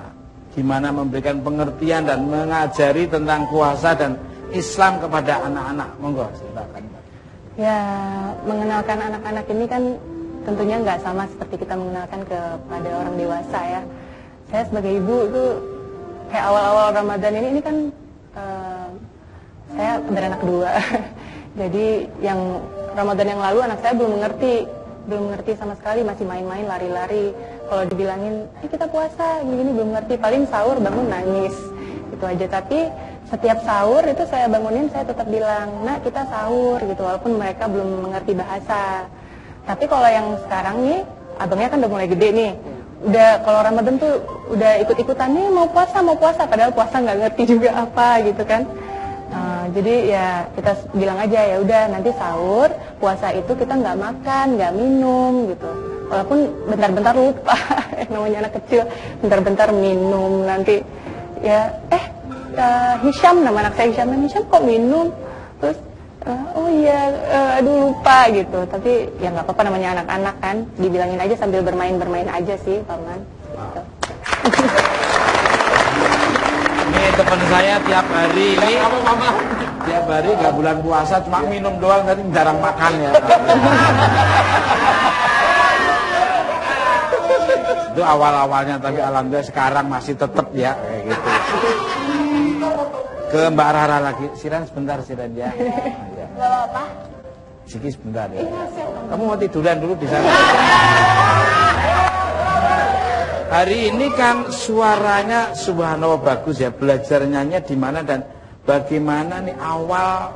Gimana memberikan pengertian dan mengajari tentang puasa dan Islam kepada anak-anak? Monggo silakan. Ya, mengenalkan anak-anak ini kan tentunya nggak sama seperti kita mengenalkan kepada orang dewasa ya. Saya sebagai ibu itu kayak awal-awal Ramadan ini kan saya beranak dua. Jadi yang Ramadan yang lalu anak saya belum mengerti sama sekali, masih main-main, lari-lari. Kalau dibilangin, kita puasa, gini belum ngerti. Paling sahur bangun nangis, itu aja. Tapi setiap sahur itu saya bangunin, saya tetap bilang, nak kita sahur gitu. Walaupun mereka belum mengerti bahasa. Tapi kalau yang sekarang nih, abangnya kan udah mulai gede nih. Udah kalau Ramadan tuh udah ikut-ikutan nih mau puasa. Padahal puasa nggak ngerti juga apa gitu kan. Jadi ya kita bilang aja ya udah nanti sahur puasa itu kita nggak makan nggak minum gitu, walaupun bentar-bentar lupa namanya anak kecil bentar-bentar minum nanti ya Hisham, nama anak saya Hisham kok minum terus oh iya aduh lupa gitu, tapi ya nggak apa-apa namanya anak-anak kan, dibilangin aja sambil bermain aja sih paman gitu. Ini teman saya tiap hari ini tiap hari nggak bulan puasa cuma minum doang, tapi jarang makan ya. Itu awal-awalnya, tapi alhamdulillah sekarang masih tetap ya kayak gitu. Ke Mbak Rara lagi, Siran sebentar Siran ya. Gak apa-apa. Siki sebentar ya. Kamu mau tiduran dulu di sana. Hari ini kan suaranya subhanallah bagus ya, belajar nyanyi di mana dan bagaimana nih awal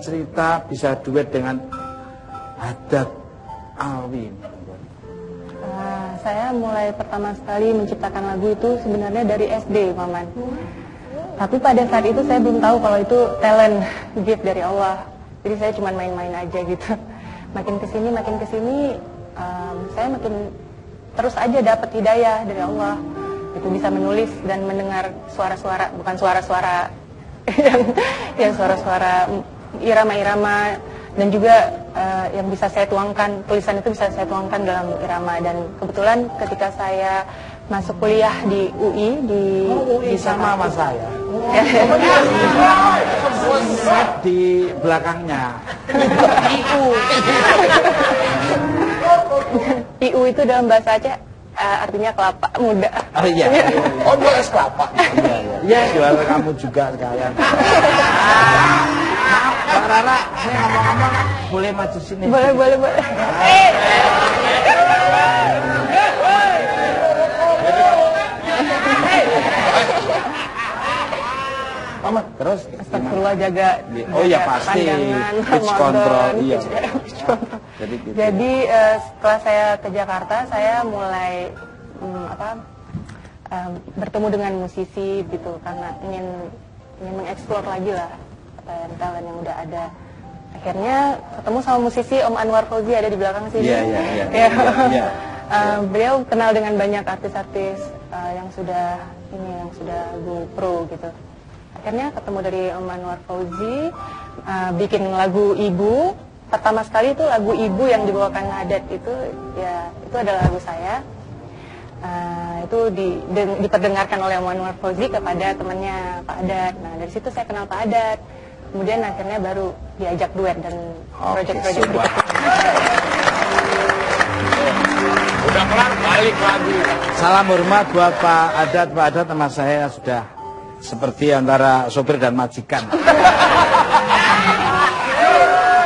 cerita bisa duet dengan Haddad Alwi? Saya mulai pertama sekali menciptakan lagu itu sebenarnya dari SD, Maman. Tapi pada saat itu saya belum tahu kalau itu talent gift dari Allah. Jadi saya cuma main-main aja gitu. Makin kesini, saya makin terus aja dapat hidayah dari Allah. Itu bisa menulis dan mendengar suara-suara, bukan suara-suara yang suara-suara irama-irama, dan juga yang bisa saya tuangkan, tulisan itu bisa saya tuangkan dalam irama. Dan kebetulan ketika saya masuk kuliah di UI di sama sama saya. Di belakangnya. IU itu dalam bahasa Aceh artinya kelapa muda. Oh iya. Oh, jual es kelapa. Iya, jual kamu juga sekalian. Maaf, Mbak Rara, saya ngomong-ngomong boleh maju sini? Boleh. Mama, terus Astagfirullah, jaga oh ya pasti pitch control, iya. Jadi setelah saya ke Jakarta, saya mulai bertemu dengan musisi gitu, karena ingin mengeksplor lagi lah talent yang udah ada. Akhirnya ketemu sama musisi Om Anwar Fauzi, ada di belakang sini. Iya. Beliau kenal dengan banyak artis-artis yang sudah go pro gitu. Akhirnya ketemu dari Om Anwar Fauzi, bikin lagu Ibu. Pertama sekali itu lagu Ibu yang dibawakan Haddad itu adalah lagu saya. Itu diperdengarkan oleh Om Anwar Fauzi kepada temannya Pak Haddad. Nah, dari situ saya kenal Pak Haddad. Kemudian akhirnya baru diajak duet dan proyek-proyek berikutnya. Udah kelar, balik lagi. Salam hormat buat Pak Haddad. Pak Haddad sama saya sudah seperti antara sopir dan majikan.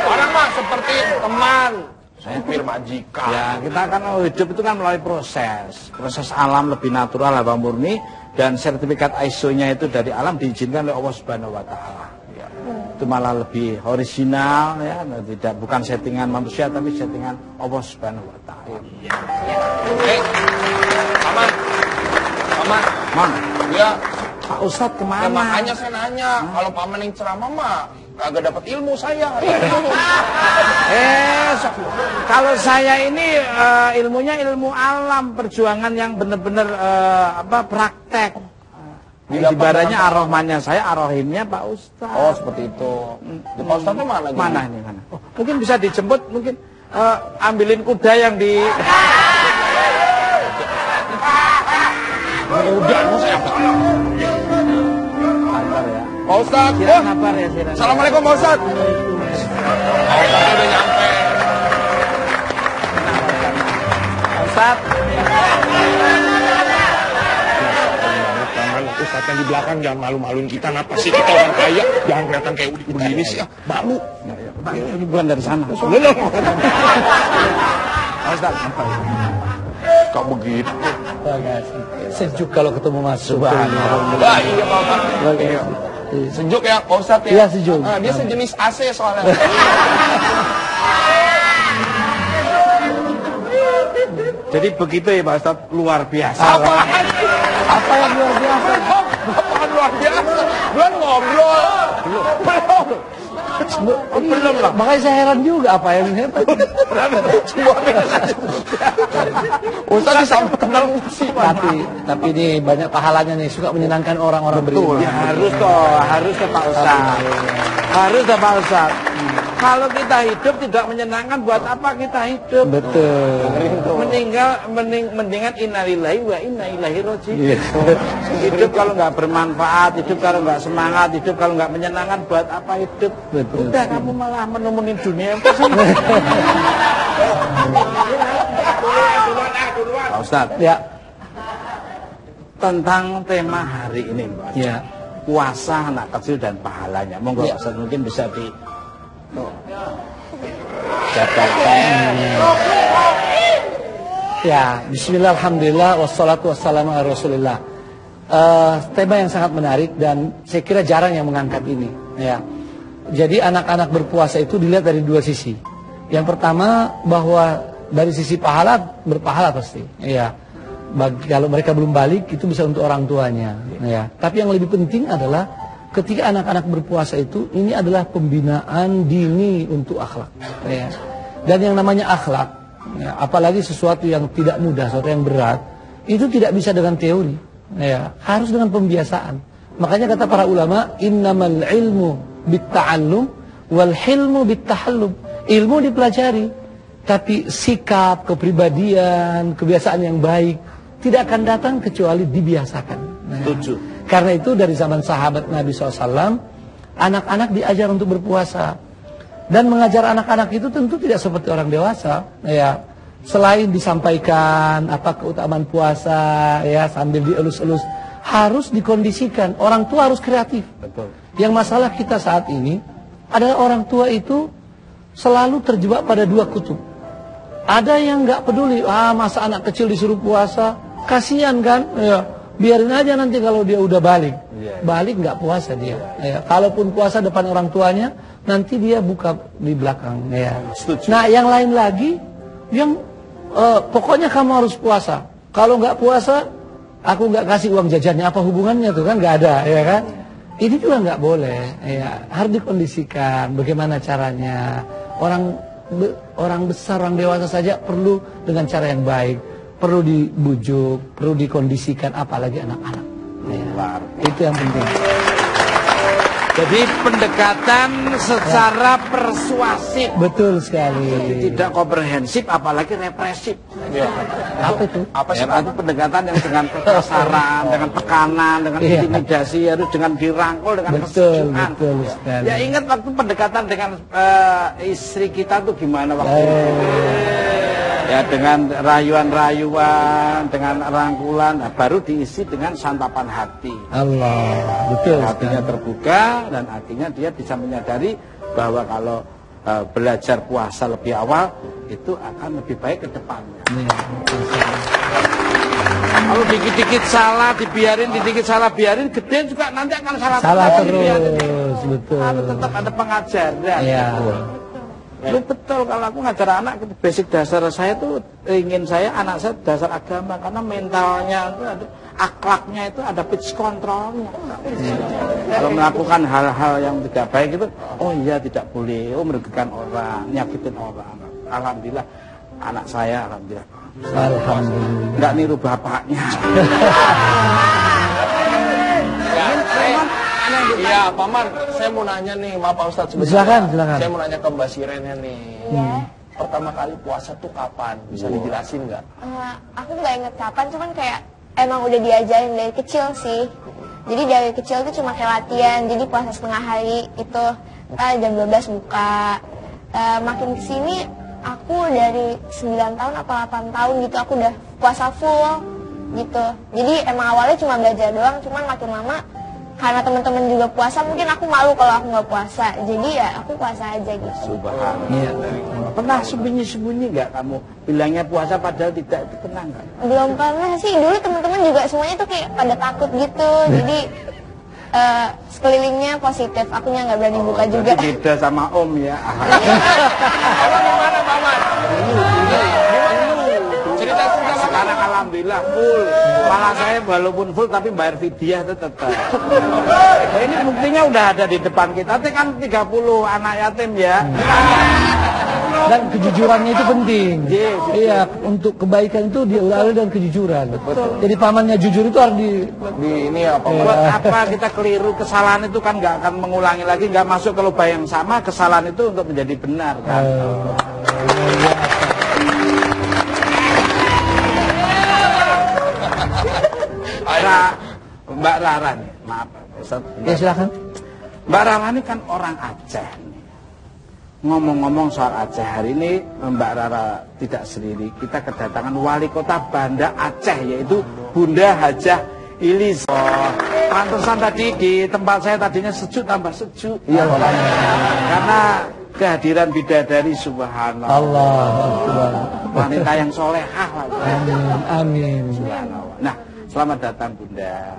Orang mah seperti teman, sopir majikan. Ya, kita kan hidup itu kan melalui proses alam lebih natural, abang murni, dan sertifikat ISO-nya itu dari alam diizinkan oleh Allah Subhanahu Wa Taala. Ya. Itu malah lebih original ya, bukan settingan manusia tapi settingan Allah Subhanahu Wa Taala. Aman. Mon. Ya. Pak Ustadz kemana? Ya makanya saya nanya, kalau Pak Meneng ceramah mah kagak dapat ilmu saya. Kalau saya ini ilmunya ilmu alam, perjuangan yang benar-benar praktek. Ibaratnya ar-Rahmannya saya, ar-Rahimnya Pak Ustadz. Oh seperti itu. Pak Ustadznya mana? Mana ini mana? Oh, mungkin bisa dijemput, mungkin ambilin kuda yang di. Udah, saya apa? Pak Ustadz, Sabar ya, Assalamualaikum Pak Ustadz. Pak Ustadz udah nyampe. Pak Ustadz. Ustadz yang di belakang jangan malu-maluin kita. Kenapa sih kita orang kaya? Jangan kelihatan kayak udik begini sih. Malu. Ini bukan dari sana. Pak Ustadz, kok begitu? Sejuk kalau ketemu Mas. Subhanallah. Iya Pak. Sejuk ya Pak Ustadz ya? Iya sejuk. Dia sejenis AC soalnya. Jadi begitu ya Pak Ustadz, luar biasa. Apa yang luar biasa? Apaan luar biasa? Belum ngobrol. Belum lah. Makanya saya heran juga apa yang hebat. Ustadz sampai kenal musik. Tapi ini banyak pahalanya nih, suka menyenangkan orang-orang beriman. Ya, harus toh Pak Ustadz. Harus toh Pak Ustadz. Kalau kita hidup tidak menyenangkan, buat apa kita hidup? Betul. Mendingan innalillahi wa inna ilaihi raji'un. Hidup kalau nggak bermanfaat, hidup kalau nggak semangat, hidup kalau nggak menyenangkan, buat apa hidup? Betul. Udah kamu malah menemuin dunia. Pak Ustadz, Ya. tentang tema hari ini, Pak. Ya. Puasa anak kecil dan pahalanya. Monggo Pak Ustadz, mungkin bisa di jabarkan. Ya, bismillah, alhamdulillah, wassalatu wassalamu ala rasulillah. Tema yang sangat menarik dan saya kira jarang yang mengangkat ini. Ya. Jadi anak-anak berpuasa itu dilihat dari dua sisi. Yang pertama bahwa dari sisi pahala, berpahala pasti. Ya. Kalau mereka belum balik itu bisa untuk orang tuanya. Ya. Tapi yang lebih penting adalah ketika anak-anak berpuasa itu, ini adalah pembinaan dini untuk akhlak. Ya. Dan yang namanya akhlak, ya, apalagi sesuatu yang tidak mudah, sesuatu yang berat, itu tidak bisa dengan teori. Ya. Harus dengan pembiasaan. Makanya kata para ulama, innamal ilmu bitta'allum wal hilmu bittahallum. Ilmu dipelajari, tapi sikap, kepribadian, kebiasaan yang baik tidak akan datang kecuali dibiasakan. Setuju. Karena itu dari zaman sahabat Nabi SAW, anak-anak diajar untuk berpuasa. Dan mengajar anak-anak itu tentu tidak seperti orang dewasa. Ya, selain disampaikan apa keutamaan puasa, ya sambil dielus-elus, harus dikondisikan. Orang tua harus kreatif. Betul. Yang masalah kita saat ini adalah orang tua itu selalu terjebak pada dua kutub. Ada yang nggak peduli, masa anak kecil disuruh puasa, kasihan kan? Ya. Biarin aja nanti kalau dia udah balik. Balik nggak puasa dia. Ya. Kalaupun puasa depan orang tuanya, nanti dia buka di belakang. Ya. Nah yang lain lagi, yang pokoknya kamu harus puasa. Kalau nggak puasa, aku nggak kasih uang jajannya. Apa hubungannya tuh kan? Nggak ada, ya kan? Ini juga nggak boleh. Ya. Harus dikondisikan. Bagaimana caranya? Orang besar, orang dewasa saja perlu dengan cara yang baik. Perlu dibujuk, perlu dikondisikan, apalagi anak-anak. Ya, itu yang penting. Jadi pendekatan secara persuasif. Betul sekali. Tidak komprehensif, apalagi represif. Ya. Apa itu? Apa sih? Itu pendekatan yang dengan kekasaran, dengan tekanan, dengan intimidasi, harus dengan dirangkul, dengan Betul, kesejukan. betul sekali. Ya ingat waktu pendekatan dengan istri kita tuh gimana waktu itu? Ya dengan rayuan-rayuan, dengan rangkulan, baru diisi dengan santapan hati. Allah, betul. Hatinya terbuka dan akhirnya dia bisa menyadari bahwa kalau belajar puasa lebih awal itu akan lebih baik ke depannya. Kalau dikit-dikit salah dibiarin, dikit salah biarin, gede juga nanti akan salah Salah terus. terus, betul. Harus tetap ada pengajaran. Ya. Lu betul, kalau aku ngajar anak, basic dasar saya tuh ingin anak saya dasar agama, karena mentalnya itu ada, akhlaknya itu ada pitch controlnya. Kalau melakukan hal-hal yang tidak baik itu, oh iya tidak boleh, oh merugikan orang, nyakitin orang. Alhamdulillah anak saya, alhamdulillah nggak niru bapaknya. Iya, Paman, saya mau nanya nih, maaf Pak Ustadz sebentar. Silakan. Saya mau nanya ke Mbak Sirennya nih. Pertama kali puasa tuh kapan? Bisa dijelasin nggak? Aku nggak inget kapan, cuman kayak emang udah diajarin dari kecil sih. Jadi dari kecil tuh cuma kayak latihan. Jadi puasa setengah hari itu jam 12 buka. Makin kesini aku dari 9 tahun atau 8 tahun gitu aku udah puasa full gitu. Jadi emang awalnya cuma belajar doang, cuman makin lama karena teman-teman juga puasa, mungkin aku malu kalau aku nggak puasa. Jadi ya aku puasa aja gitu. Subhanallah. Pernah sembunyi-sembunyi nggak kamu bilangnya puasa padahal tidak, itu pernah nggak? Belum pernah sih. Dulu teman-teman juga semuanya tuh kayak pada takut gitu. Jadi sekelilingnya positif. Akunya nggak berani buka juga. Beda sama Om ya. Gimana, Paman? Cerita Sekarang alhamdulillah full. Malah saya walaupun full tapi bayar fidyah itu tetap. Nah, ini buktinya udah ada di depan kita. Tapi kan 30 anak yatim ya. Dan kejujurannya itu penting. Iya, untuk kebaikan itu diawali dengan kejujuran. Jadi pamannya jujur itu harus di ini ya, Paman. Buat apa kita keliru, kesalahan itu kan nggak akan mengulangi lagi, nggak masuk ke lubang yang sama. Kesalahan itu untuk menjadi benar kan. Mbak Rara nih, maaf Ustaz. Ya silakan. Mbak Rara ini kan orang Aceh nih. Ngomong-ngomong soal Aceh, hari ini Mbak Rara tidak sendiri. Kita kedatangan wali kota Banda Aceh, yaitu Bunda Hajah Ilis. Pantesan tadi di tempat saya tadinya sejuk tambah sejuk. Iya, karena kehadiran bidadari, subhanallah. Allah. Wanita yang solehah. Amin. Subhanallah. Nah, selamat datang Bunda.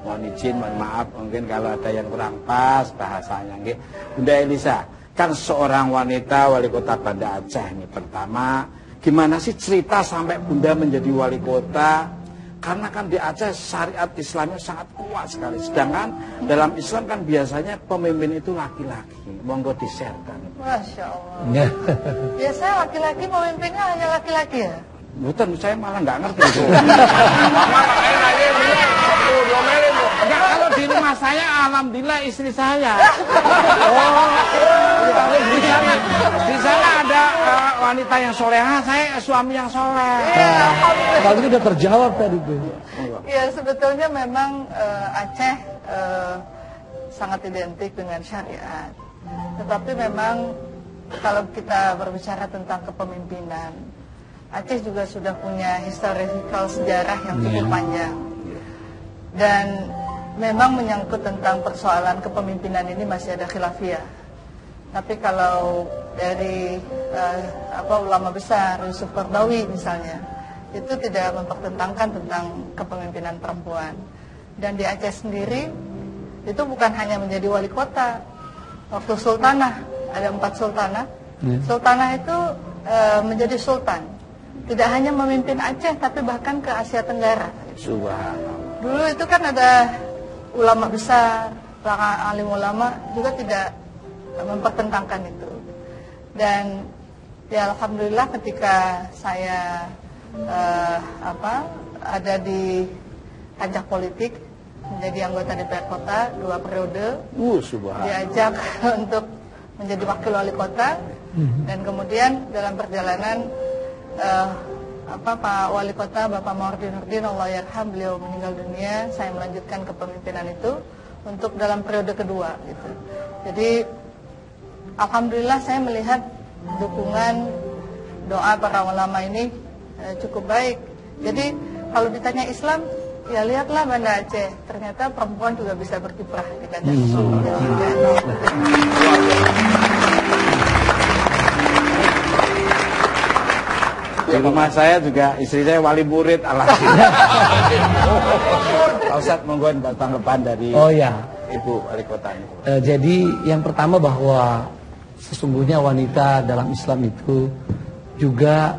Mohon izin, mohon maaf mungkin kalau ada yang kurang pas bahasanya. Bunda Elisa, kan seorang wanita wali kota Banda Aceh ini. Pertama, gimana sih cerita sampai Bunda menjadi wali kota? Karena kan di Aceh syariat Islamnya sangat kuat sekali. Sedangkan dalam Islam kan biasanya pemimpin itu laki-laki. Monggo di-sharekan. Masya Allah. Biasanya laki-laki pemimpinnya hanya laki-laki ya? Bukan, saya malah nggak ngerti itu. Enggak, kalau di rumah saya alhamdulillah istri saya. Di sana ada wanita yang soleha, saya suami yang soleh. Kalau itu udah terjawab tadi tuh. Ya sebetulnya memang Aceh sangat identik dengan syariat. Tetapi memang kalau kita berbicara tentang kepemimpinan, Aceh juga sudah punya historical sejarah yang cukup panjang. Dan memang menyangkut tentang persoalan kepemimpinan ini masih ada khilafiyah. Tapi kalau dari ulama besar Yusuf Qaradawi misalnya, itu tidak mempertentangkan tentang kepemimpinan perempuan. Dan di Aceh sendiri itu bukan hanya menjadi wali kota. Waktu sultanah, ada 4 sultanah. Sultanah itu menjadi sultan. Tidak hanya memimpin Aceh, tapi bahkan ke Asia Tenggara. Subhanallah. Dulu itu kan ada ulama besar, para alim ulama juga tidak mempertentangkan itu. Dan ya alhamdulillah ketika saya ada di kancah politik, menjadi anggota DPR Kota 2 periode, diajak untuk menjadi wakil wali kota, dan kemudian dalam perjalanan Pak Wali Kota Bapak Mawardi Nurdin, Allah yarham, beliau meninggal dunia. Saya melanjutkan kepemimpinan itu untuk dalam periode kedua gitu. Jadi alhamdulillah saya melihat dukungan doa para ulama ini cukup baik. Jadi kalau ditanya Islam, ya lihatlah Banda Aceh, ternyata perempuan juga bisa berkiprah di kancah pendidikan. Di rumah saya juga istri saya wali murid, alhamdulillah. Pak Ustadz, monggo tanggapan dari Ibu Wali Kota ini. Jadi yang pertama bahwa sesungguhnya wanita dalam Islam itu juga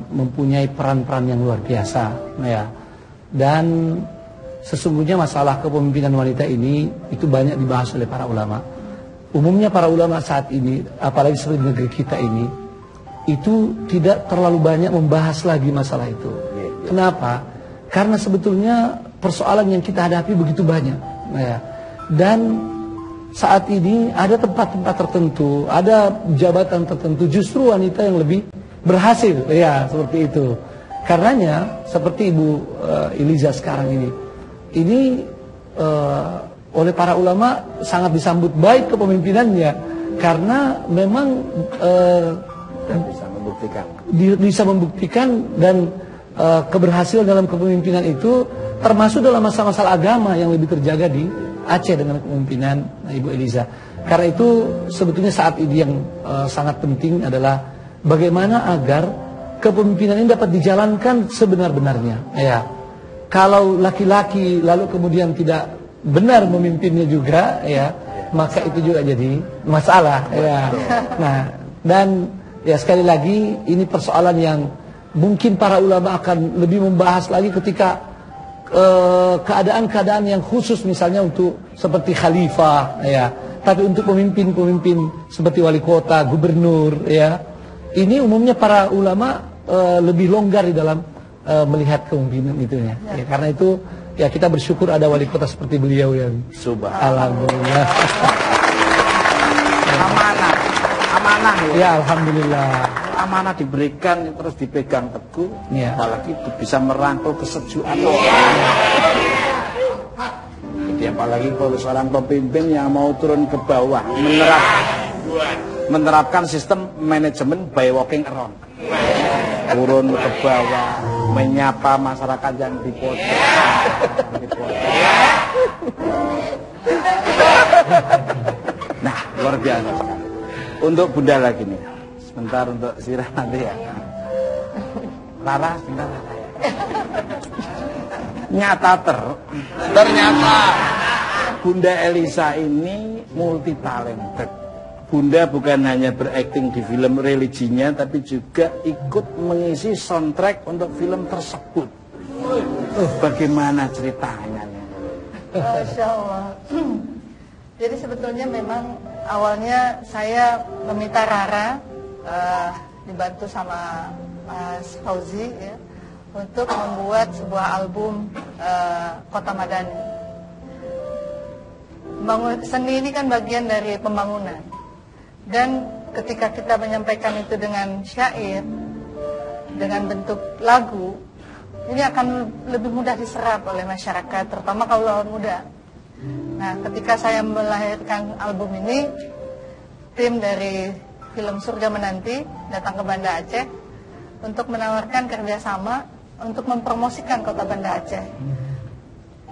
mempunyai peran-peran yang luar biasa, ya. Dan sesungguhnya masalah kepemimpinan wanita ini itu banyak dibahas oleh para ulama. Umumnya para ulama saat ini, apalagi seperti negeri kita ini, itu tidak terlalu banyak membahas lagi masalah itu. Kenapa? Karena sebetulnya persoalan yang kita hadapi begitu banyak, ya. Dan saat ini ada tempat-tempat tertentu, ada jabatan tertentu, justru wanita yang lebih berhasil, ya, seperti itu. Karenanya seperti Ibu Eliza sekarang ini oleh para ulama sangat disambut baik kepemimpinannya, karena memang bisa membuktikan dan keberhasilan dalam kepemimpinan itu termasuk dalam masalah-masalah agama yang lebih terjaga di Aceh dengan kepemimpinan Ibu Eliza. Karena itu sebetulnya saat ini yang sangat penting adalah bagaimana agar kepemimpinan ini dapat dijalankan sebenar-benarnya. Ya, kalau laki-laki lalu kemudian tidak benar memimpinnya juga, ya, maka itu juga jadi masalah. Ya. Nah, dan ya sekali lagi ini persoalan yang mungkin para ulama akan lebih membahas lagi ketika keadaan-keadaan yang khusus, misalnya untuk seperti khalifah, ya. Tapi untuk pemimpin-pemimpin seperti wali kota, gubernur, ya, ini umumnya para ulama lebih longgar di dalam melihat kepemimpinan itunya. Ya, karena itu ya kita bersyukur ada wali kota seperti beliau yang alhamdulillah. Amanah ya, alhamdulillah. Amanah diberikan terus dipegang teguh, ya. Apalagi bisa merangkul kesejukan. Jadi apalagi kalau seorang pemimpin yang mau turun ke bawah, menerapkan sistem manajemen by walking around, turun ke bawah, menyapa masyarakat yang dipotong. Nah, luar biasa sekali. Untuk Bunda lagi nih, sebentar untuk Sirah nanti ya. Lara, sebentar. Ternyata Bunda Eliza ini multi talented. Bunda bukan hanya berakting di film religinya, tapi juga ikut mengisi soundtrack untuk film tersebut. Bagaimana ceritanya? Masya Allah. Jadi sebetulnya memang awalnya saya meminta Rara dibantu sama Mas Fauzi, ya, untuk membuat sebuah album Kota Madani. Seni ini kan bagian dari pembangunan. Dan ketika kita menyampaikan itu dengan syair, dengan bentuk lagu, ini akan lebih mudah diserap oleh masyarakat, terutama kaum muda. Nah, ketika saya melahirkan album ini, tim dari film Surga Menanti datang ke Banda Aceh untuk menawarkan kerjasama untuk mempromosikan kota Banda Aceh.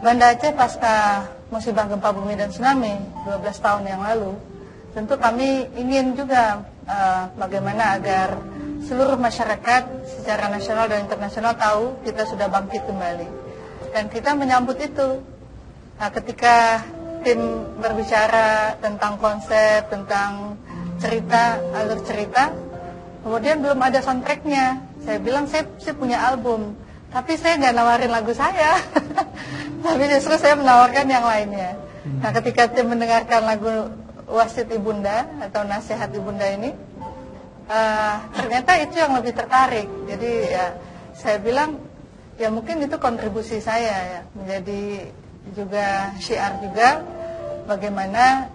Banda Aceh pasca musibah gempa bumi dan tsunami 12 tahun yang lalu, tentu kami ingin juga bagaimana agar seluruh masyarakat secara nasional dan internasional tahu kita sudah bangkit kembali. Dan kita menyambut itu. Nah, ketika tim berbicara tentang konsep, tentang cerita, alur cerita, kemudian belum ada soundtracknya. Saya bilang saya punya album, tapi saya nggak nawarin lagu saya. Tapi justru saya menawarkan yang lainnya. Nah, ketika tim mendengarkan lagu Wasit Ibunda atau Nasihat Ibunda ini, ternyata itu yang lebih tertarik. Jadi ya saya bilang ya mungkin itu kontribusi saya ya, menjadi juga syiar juga bagaimana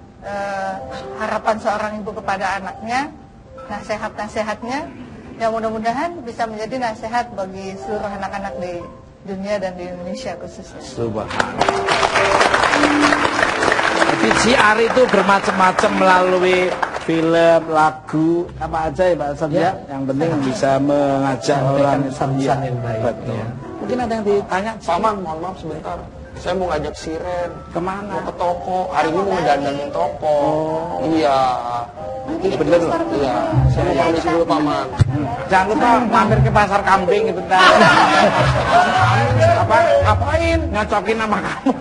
harapan seorang ibu kepada anaknya, nasihat-nasihatnya yang mudah-mudahan bisa menjadi nasihat bagi seluruh anak-anak di dunia dan di Indonesia khususnya. Subhanallah. Jadi syiar itu bermacam-macam melalui film, lagu, apa aja ya Pak Ustadz ya. Yang penting bisa mengajak orang pesan yang baik. Betul. Mungkin ada yang ditanya. Paman, mohon maaf sebentar. Saya mau ngajak Siren. Kemana? Mau ke toko. Hari ini mau ngedandanin toko. Iya. Itu bener loh. Iya. Saya mau permisi dulu Paman. Jangan lupa mampir ke pasar kambing bentar. Ngapain? Nyocokin nama kamu.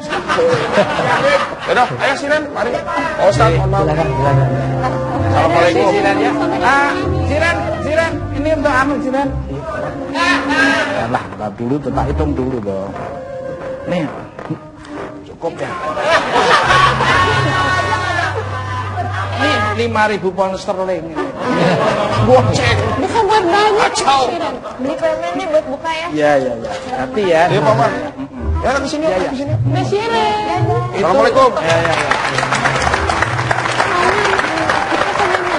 Yaudah, ayo Siren, mari. Oh, Ustaz, mohon maaf. Assalamualaikum. Siren ya. Siren, ini untuk Amir Siren. Lah, bentar dulu, tetap hitung dulu dong. Nih, cukup ya. Ini 5.000 pound sterling. Goceng. Bisa buat banyak. Kacau. Beli permen nih buat buka ya. Iya. Hati ya. Iya, Paman. Ya, ke sini, ke sini. Besiren. Assalamualaikum. Ya.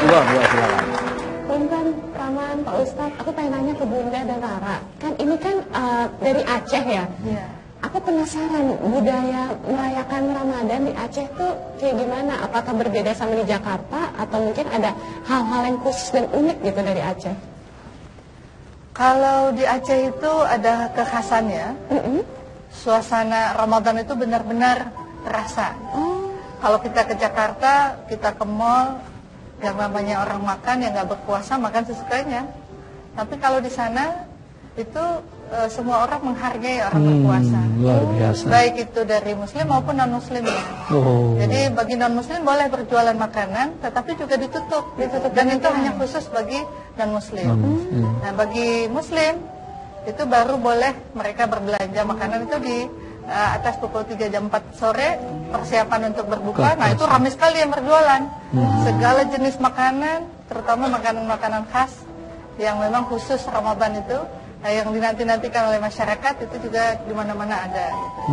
Dua, silakan. Punten, Paman, Pak Ustadz, aku pengen nanya ke Bunda dan Rara. Kan ini kan dari Aceh ya? Iya. Aku penasaran budaya merayakan Ramadan di Aceh tuh kayak gimana? Apakah berbeda sama di Jakarta atau mungkin ada hal-hal yang khusus dan unik gitu dari Aceh? Kalau di Aceh itu ada kekhasannya. Suasana Ramadan itu benar-benar terasa. Kalau kita ke Jakarta, kita ke mall, yang namanya orang makan yang nggak berpuasa makan sesukanya. Tapi kalau di sana itu semua orang menghargai orang berpuasa. Luar biasa. Baik itu dari Muslim maupun non Muslim. Jadi bagi non Muslim boleh berjualan makanan, tetapi juga ditutup. Dan itu hanya khusus bagi non Muslim. Nah bagi Muslim itu baru boleh mereka berbelanja makanan itu di atas pukul 3 jam 4 sore persiapan untuk berbuka. Nah itu ramai sekali yang berjualan segala jenis makanan, terutama makanan-makanan khas yang memang khusus Ramadan itu, yang dinanti-nantikan oleh masyarakat itu juga di mana-mana ada. Gitu.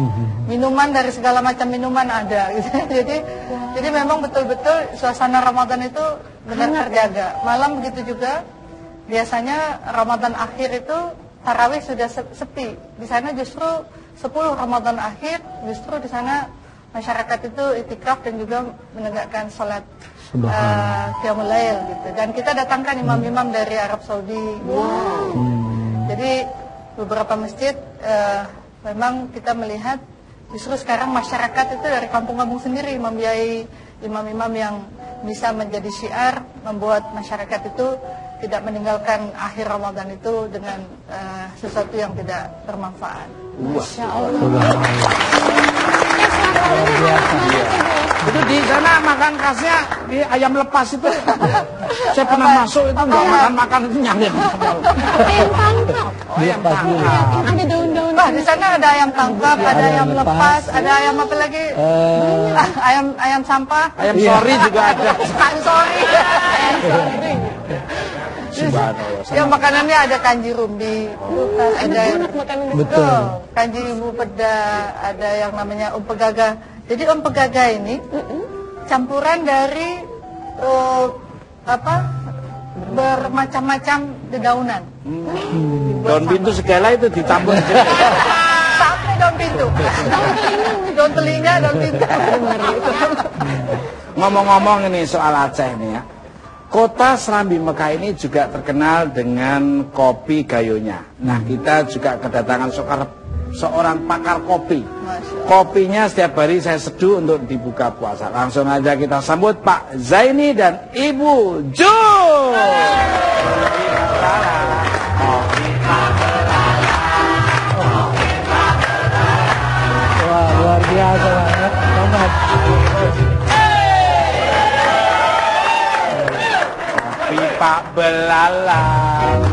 Minuman dari segala macam minuman ada. Gitu. Jadi memang betul-betul suasana Ramadan itu benar terjaga. Malam begitu juga. Biasanya Ramadan akhir itu tarawih sudah sepi. Di sana justru 10 Ramadan akhir justru di sana masyarakat itu itikaf dan juga menegakkan sholat qiyamul lail gitu. Dan kita datangkan imam-imam dari Arab Saudi. Jadi beberapa masjid memang kita melihat justru sekarang masyarakat itu dari kampung-kampung sendiri membiayai imam-imam yang bisa menjadi syiar, membuat masyarakat itu tidak meninggalkan akhir Ramadan itu dengan sesuatu yang tidak bermanfaat. Masya Allah. Itu di sana makan khasnya di ayam lepas itu. Saya pernah masuk itu nggak makan itu nyangkut. Ayam tangkap. Ayam tangkap. Ada daun-daun. Wah, di sana ada ayam tangkap, ada ayam lepas, ada ayam apa lagi? Ayam sampah. Ayam sori juga ada. Ayam sori. Yang makanannya ada kanji rumbi, ada betul kanji ibu peda, ada yang namanya pegaga. Jadi pegaga ini campuran dari bermacam-macam dedaunan. Daun pintu segala itu dicampur. Sampai daun pintu, daun telinga, daun pintu. Ngomong-ngomong ini soal Aceh nih ya. Kota Serambi Mekah ini juga terkenal dengan kopi gayonya. Nah, kita juga kedatangan seorang pakar kopi. Kopinya setiap hari saya seduh untuk dibuka puasa. Langsung aja kita sambut Pak Zaini dan Ibu Jo. Wah, luar biasa banget. Selamat. Pak Belalang.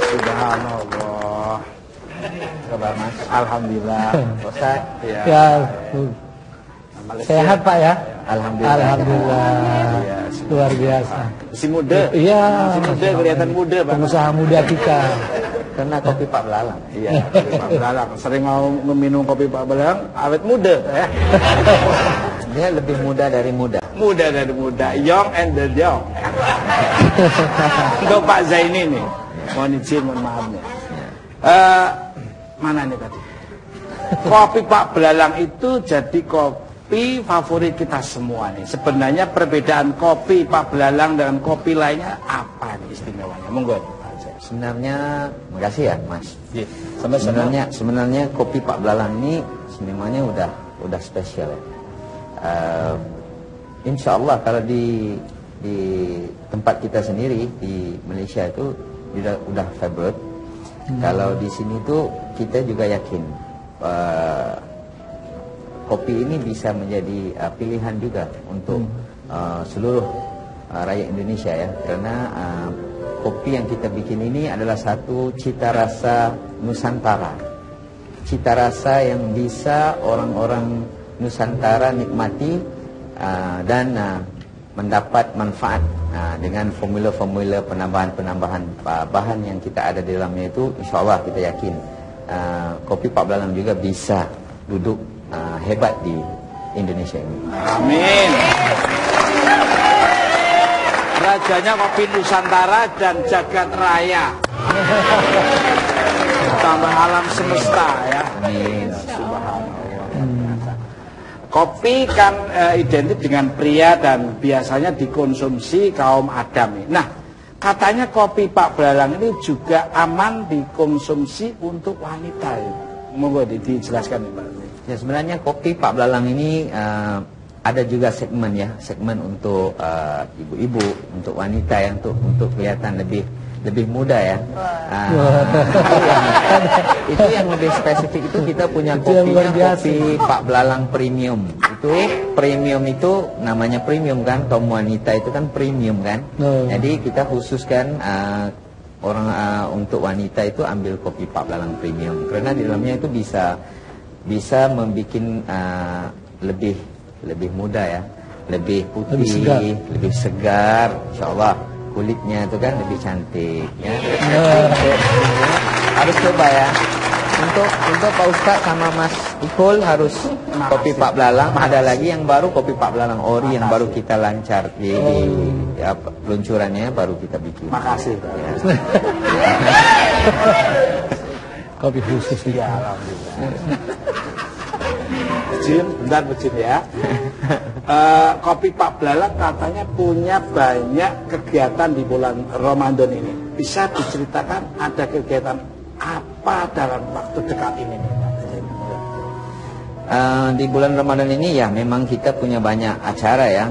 Subhanallah. Kabar Mas? Alhamdulillah. Ustaz. Ya. Sehat Pak ya? Alhamdulillah. Alhamdulillah. Luar biasa. Masih muda. Iya. Masih muda, kelihatan muda, Pak. Pengusaha muda kita. Karena kopi Pak Belalang. Iya, kopi Pak Belalang. Sering mau minum kopi Pak Belalang, awet muda ya. Dia lebih muda dari muda. Muda dari muda, young and the young. Untuk Pak Zaini nih, mohon izin, mohon maaf nih. Mana nih tadi? Kopi Pak Belalang itu jadi kopi favorit kita semua nih. Sebenarnya perbedaan kopi Pak Belalang dengan kopi lainnya apa nih istimewanya? Monggo. Sebenarnya, makasih ya Mas. Iya, sama-sama. Sebenarnya kopi Pak Belalang ini sebenarnya udah spesial ya. Insya Allah kalau di tempat kita sendiri di Malaysia itu udah favorite. Kalau di sini tuh kita juga yakin kopi ini bisa menjadi pilihan juga untuk seluruh rakyat Indonesia ya, karena kopi yang kita bikin ini adalah satu cita rasa Nusantara, cita rasa yang bisa orang-orang Nusantara nikmati dan mendapat manfaat dengan formula-formula penambahan-penambahan bahan yang kita ada di dalamnya itu. Insya Allah kita yakin kopi Pak Belalang juga bisa duduk hebat di Indonesia ini. Amin. Rajanya kopi Nusantara dan jagat raya. Tambah alam semesta ya. Amin. Kopi kan identik dengan pria dan biasanya dikonsumsi kaum Adam. Nah, katanya kopi Pak Belalang ini juga aman dikonsumsi untuk wanita. Monggo dijelaskan nih Pak. Ya, sebenarnya kopi Pak Belalang ini ada juga segmen untuk ibu-ibu, untuk wanita ya, untuk kelihatan lebih muda ya. Itu yang lebih spesifik itu kita punya kopinya kopi Pak Belalang Premium. Itu premium itu namanya premium kan, kaum wanita itu kan premium kan. Jadi kita khususkan untuk wanita itu ambil kopi Pak Belalang Premium karena di dalamnya itu bisa membuat lebih muda ya, lebih putih, lebih segar, insyaallah kulitnya itu kan lebih cantik ya. Harus coba ya. Untuk Pak Ustadz sama Mas Ikul harus kopi Pak Belalang. Ada lagi yang baru kopi Pak Belalang Ori yang baru kita lancar di peluncurannya baru kita bikin. Makasih. Ya. Kopi khusus ya, alhamdulillah. Bujin, bentar Bujin ya. Kopi Pak Belalang katanya punya banyak kegiatan di bulan Ramadan ini. Bisa diceritakan ada kegiatan apa dalam waktu dekat ini? Di bulan Ramadan ini ya memang kita punya banyak acara ya,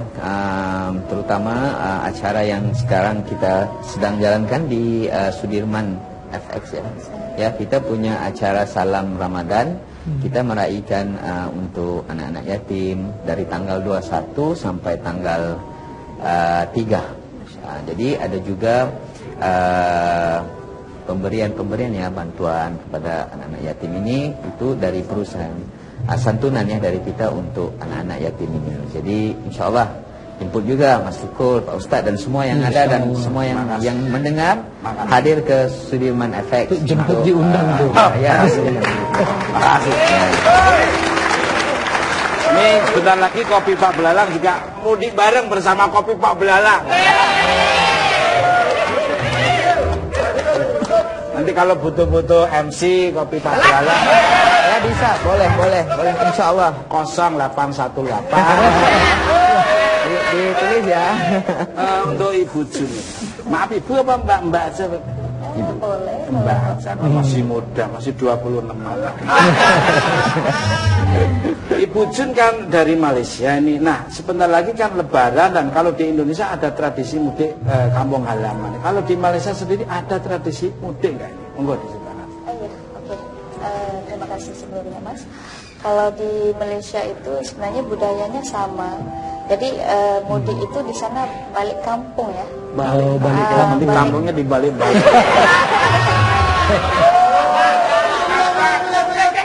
terutama acara yang sekarang kita sedang jalankan di Sudirman FX ya. Ya, kita punya acara Salam Ramadan. Kita meraihkan untuk anak-anak yatim dari tanggal 21 sampai tanggal 3. Jadi ada juga pemberian ya, bantuan kepada anak-anak yatim ini itu dari perusahaan, santunan ya dari kita untuk anak-anak yatim ini. Jadi insya Allah jemput juga Mas Tukul, Pak Ustadz dan semua yang ada dan semua yang mendengar hadir ke Sudirman FX. Jemput diundang tuh. Ya. Makasih. Ini sebentar lagi kopi Pak Belalang juga mudik bareng bersama kopi Pak Belalang. Nanti kalau butuh-butuh MC kopi Pak Belalang ya bisa, boleh insya Allah 0818 ditulis ya. Untuk Ibu Jun. Maaf Ibu apa Mbak aja? Mbak aja, masih muda, masih 26 tahun. Ibu Jun kan dari Malaysia ini. Nah, sebentar lagi kan Lebaran dan kalau di Indonesia ada tradisi mudik kampung halaman. Kalau di Malaysia sendiri ada tradisi mudik nggak ini? Monggo diceritakan. Oke. Terima kasih sebelumnya Mas. Kalau di Malaysia itu sebenarnya budayanya sama. Jadi mudik itu di sana balik kampung ya. Balik kampung. Nanti kampungnya dibalik-balik.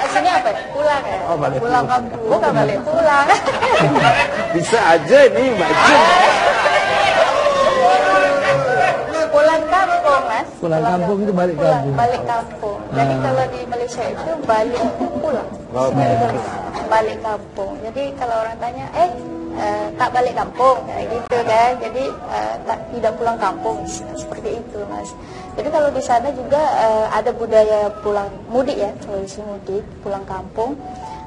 Sini apa? Pulang ya? Oh, balik pulang kampung. Bukan balik pulang. Bisa aja ini Mbak Jun. Pulang kampung Mas. Pulang kampung itu balik kampung. Balik kampung. Jadi kalau di Malaysia itu balik pulang. Balik kampung. Jadi kalau orang tanya, tak balik kampung kayak gitu kan. Jadi tidak pulang kampung seperti itu Mas. Jadi kalau di sana juga ada budaya pulang mudik ya, tradisi mudik pulang kampung.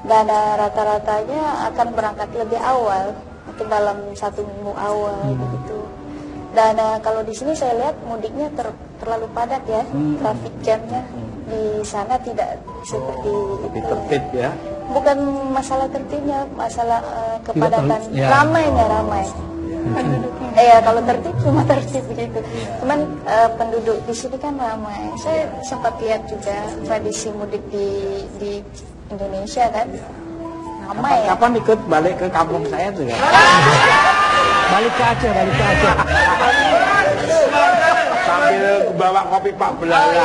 dan rata-ratanya akan berangkat lebih awal, mungkin dalam 1 minggu awal begitu. Dan kalau di sini saya lihat mudiknya terlalu padat ya, traffic jamnya di sana tidak seperti Lebih itu. tertib ya. Bukan masalah tertibnya, masalah kepadatan, ramainya ramai. Ya kalau tertib cuma tertib begitu. Cuman penduduk di sini kan ramai. Saya sempat lihat juga tradisi mudik di Indonesia kan ramai. Kapan ikut balik ke kampung saya juga? Balik ke Aceh, balik ke Aceh. Sambil bawa kopi Pak Belala.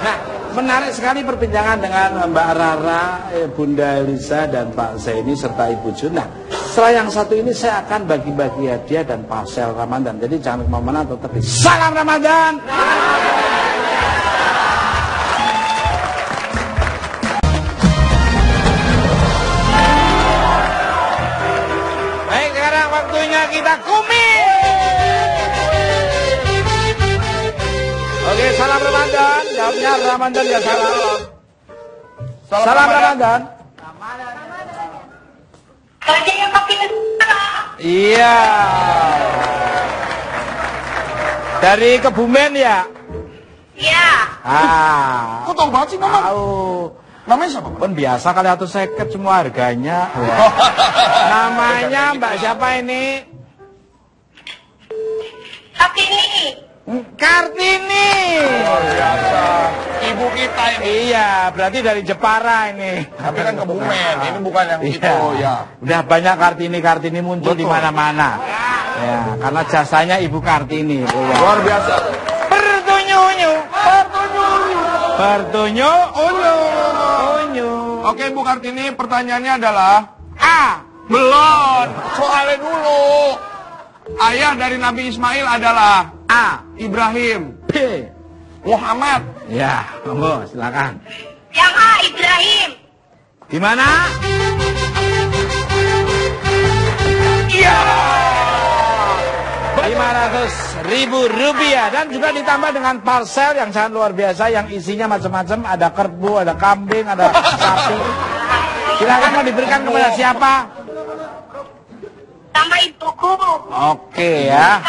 Nah, menarik sekali perbincangan dengan Mbak Rara, Bunda Elisa, dan Pak Zaini serta Ibu Jun. Nah, setelah yang satu ini saya akan bagi-bagi hadiah dan parcel Ramadan. Jadi jangan kemana-mana, tetap di Salam Ramadan. Baik, sekarang waktunya kita kumis. Oke, salam Ramadan. Jawabnya Ramadan ya salam. Salam Ramadan. Iya. Dari Kebumen ya? Iya. Kok tahu banget sih, Mama? Tahu. Namanya siapa, Pak? Pun biasa kali atau seket semua harganya. Namanya Mbak siapa ini? Kartini. Luar biasa. Ibu kita ini. Iya, berarti dari Jepara ini. Tapi kan Kebumen, ini bukan yang Iya. itu ya. Udah banyak Kartini muncul di mana-mana. Ya, karena jasanya Ibu Kartini. Luar biasa. Bertunyu. Oke, Bu Kartini, pertanyaannya adalah A. belum. Soalnya dulu. Ayah dari Nabi Ismail adalah A. Ibrahim. B. Muhammad. Ya, monggo silakan. Yang A, Ibrahim. Gimana? Iya. 500.000 rupiah dan juga ditambah dengan parcel yang sangat luar biasa yang isinya macam-macam, ada kerbau, ada kambing, ada sapi. Silakan mau diberikan kepada siapa? Sama ibuku. Oke ya.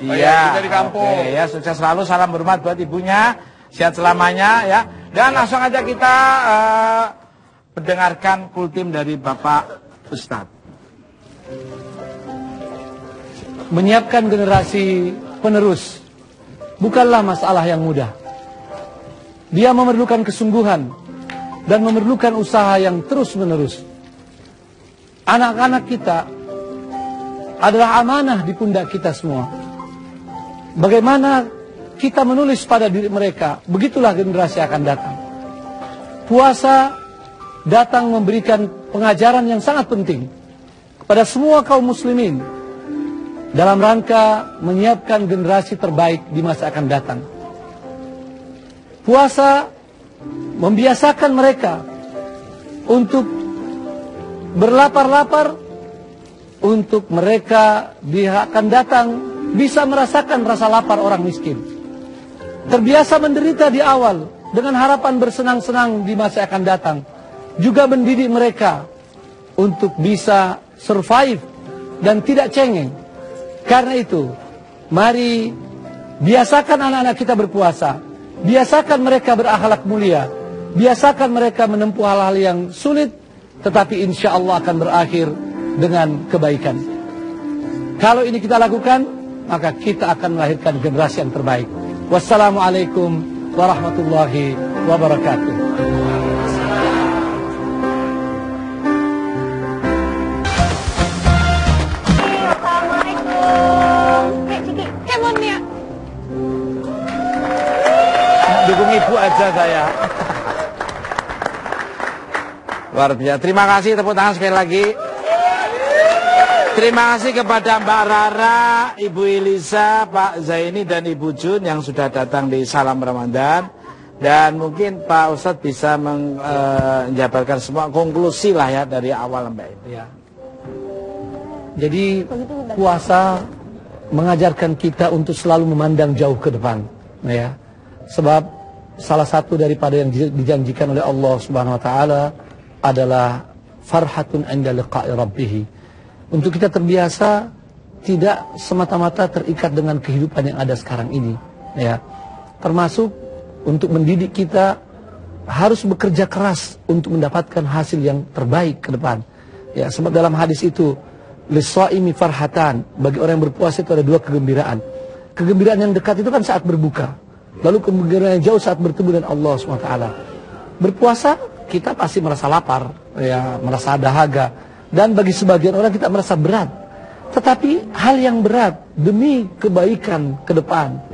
Iya. Ibu dari kampung. Oke ya, sukses selalu, salam hormat buat ibunya, sehat selamanya ya. Dan langsung aja kita mendengarkan kultim dari Bapak Ustadz. Menyiapkan generasi penerus bukanlah masalah yang mudah. Dia memerlukan kesungguhan dan memerlukan usaha yang terus-menerus. Anak-anak kita adalah amanah di pundak kita semua. Bagaimana kita menulis pada diri mereka, begitulah generasi akan datang. Puasa datang memberikan pengajaran yang sangat penting kepada semua kaum muslimin dalam rangka menyiapkan generasi terbaik di masa akan datang. Puasa membiasakan mereka untuk berlapar-lapar, untuk mereka di akan datang bisa merasakan rasa lapar orang miskin. Terbiasa menderita di awal dengan harapan bersenang-senang di masa akan datang. Juga mendidik mereka untuk bisa survive dan tidak cengeng. Karena itu, mari biasakan anak-anak kita berpuasa. Biasakan mereka berakhlak mulia. Biasakan mereka menempuh hal-hal yang sulit, tetapi insya Allah akan berakhir dengan kebaikan. Kalau ini kita lakukan, maka kita akan melahirkan generasi yang terbaik. Wassalamualaikum warahmatullahi wabarakatuh. Dukung ibu aja saya. Luar biasa. Terima kasih, tepuk tangan sekali lagi. Terima kasih kepada Mbak Rara, Ibu Elisa, Pak Zaini, dan Ibu Jun yang sudah datang di Salam Ramadan. Dan mungkin Pak Ustadz bisa menjabarkan semua konklusi lah ya dari awal sampai ini. Ya. Jadi puasa mengajarkan kita untuk selalu memandang jauh ke depan, ya. Sebab salah satu daripada yang dijanjikan oleh Allah Subhanahu wa taala adalah farhatun 'inda liqa'i rabbih. Untuk kita terbiasa tidak semata-mata terikat dengan kehidupan yang ada sekarang ini, ya. Termasuk untuk mendidik kita harus bekerja keras untuk mendapatkan hasil yang terbaik ke depan. Ya, sebab dalam hadis itu lis-shaimi farhatan, bagi orang yang berpuasa itu ada dua kegembiraan. Kegembiraan yang dekat itu kan saat berbuka. Lalu kegembiraan yang jauh saat bertemu dengan Allah SWT. Berpuasa kita pasti merasa lapar, ya, merasa dahaga, dan bagi sebagian orang kita merasa berat. Tetapi hal yang berat demi kebaikan ke depan,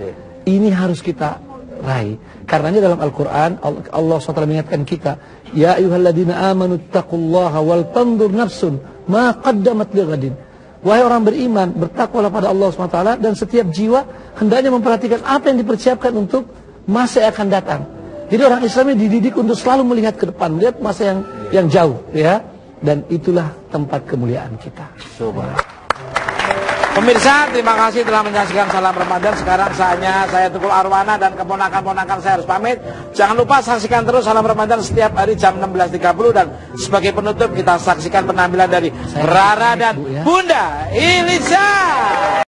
ini harus kita raih. Karenanya dalam Al-Quran Allah SWT mengingatkan kita, ya ayyuhalladzina amanu taqullaha wal tanzur nafsun ma qaddamat lighadin. Wahai orang beriman, bertakwalah pada Allah SWT, dan setiap jiwa hendaknya memperhatikan apa yang dipersiapkan untuk masa yang akan datang. Jadi orang Islam ini dididik untuk selalu melihat ke depan, melihat masa yang jauh, ya. Dan itulah tempat kemuliaan kita. Pemirsa, terima kasih telah menyaksikan Salam Ramadan. Sekarang saatnya saya Tukul Arwana dan keponakan-ponakan saya harus pamit. Jangan lupa saksikan terus Salam Ramadan setiap hari jam 16.30. Dan sebagai penutup kita saksikan penampilan dari Rara dan Bunda Ilisa.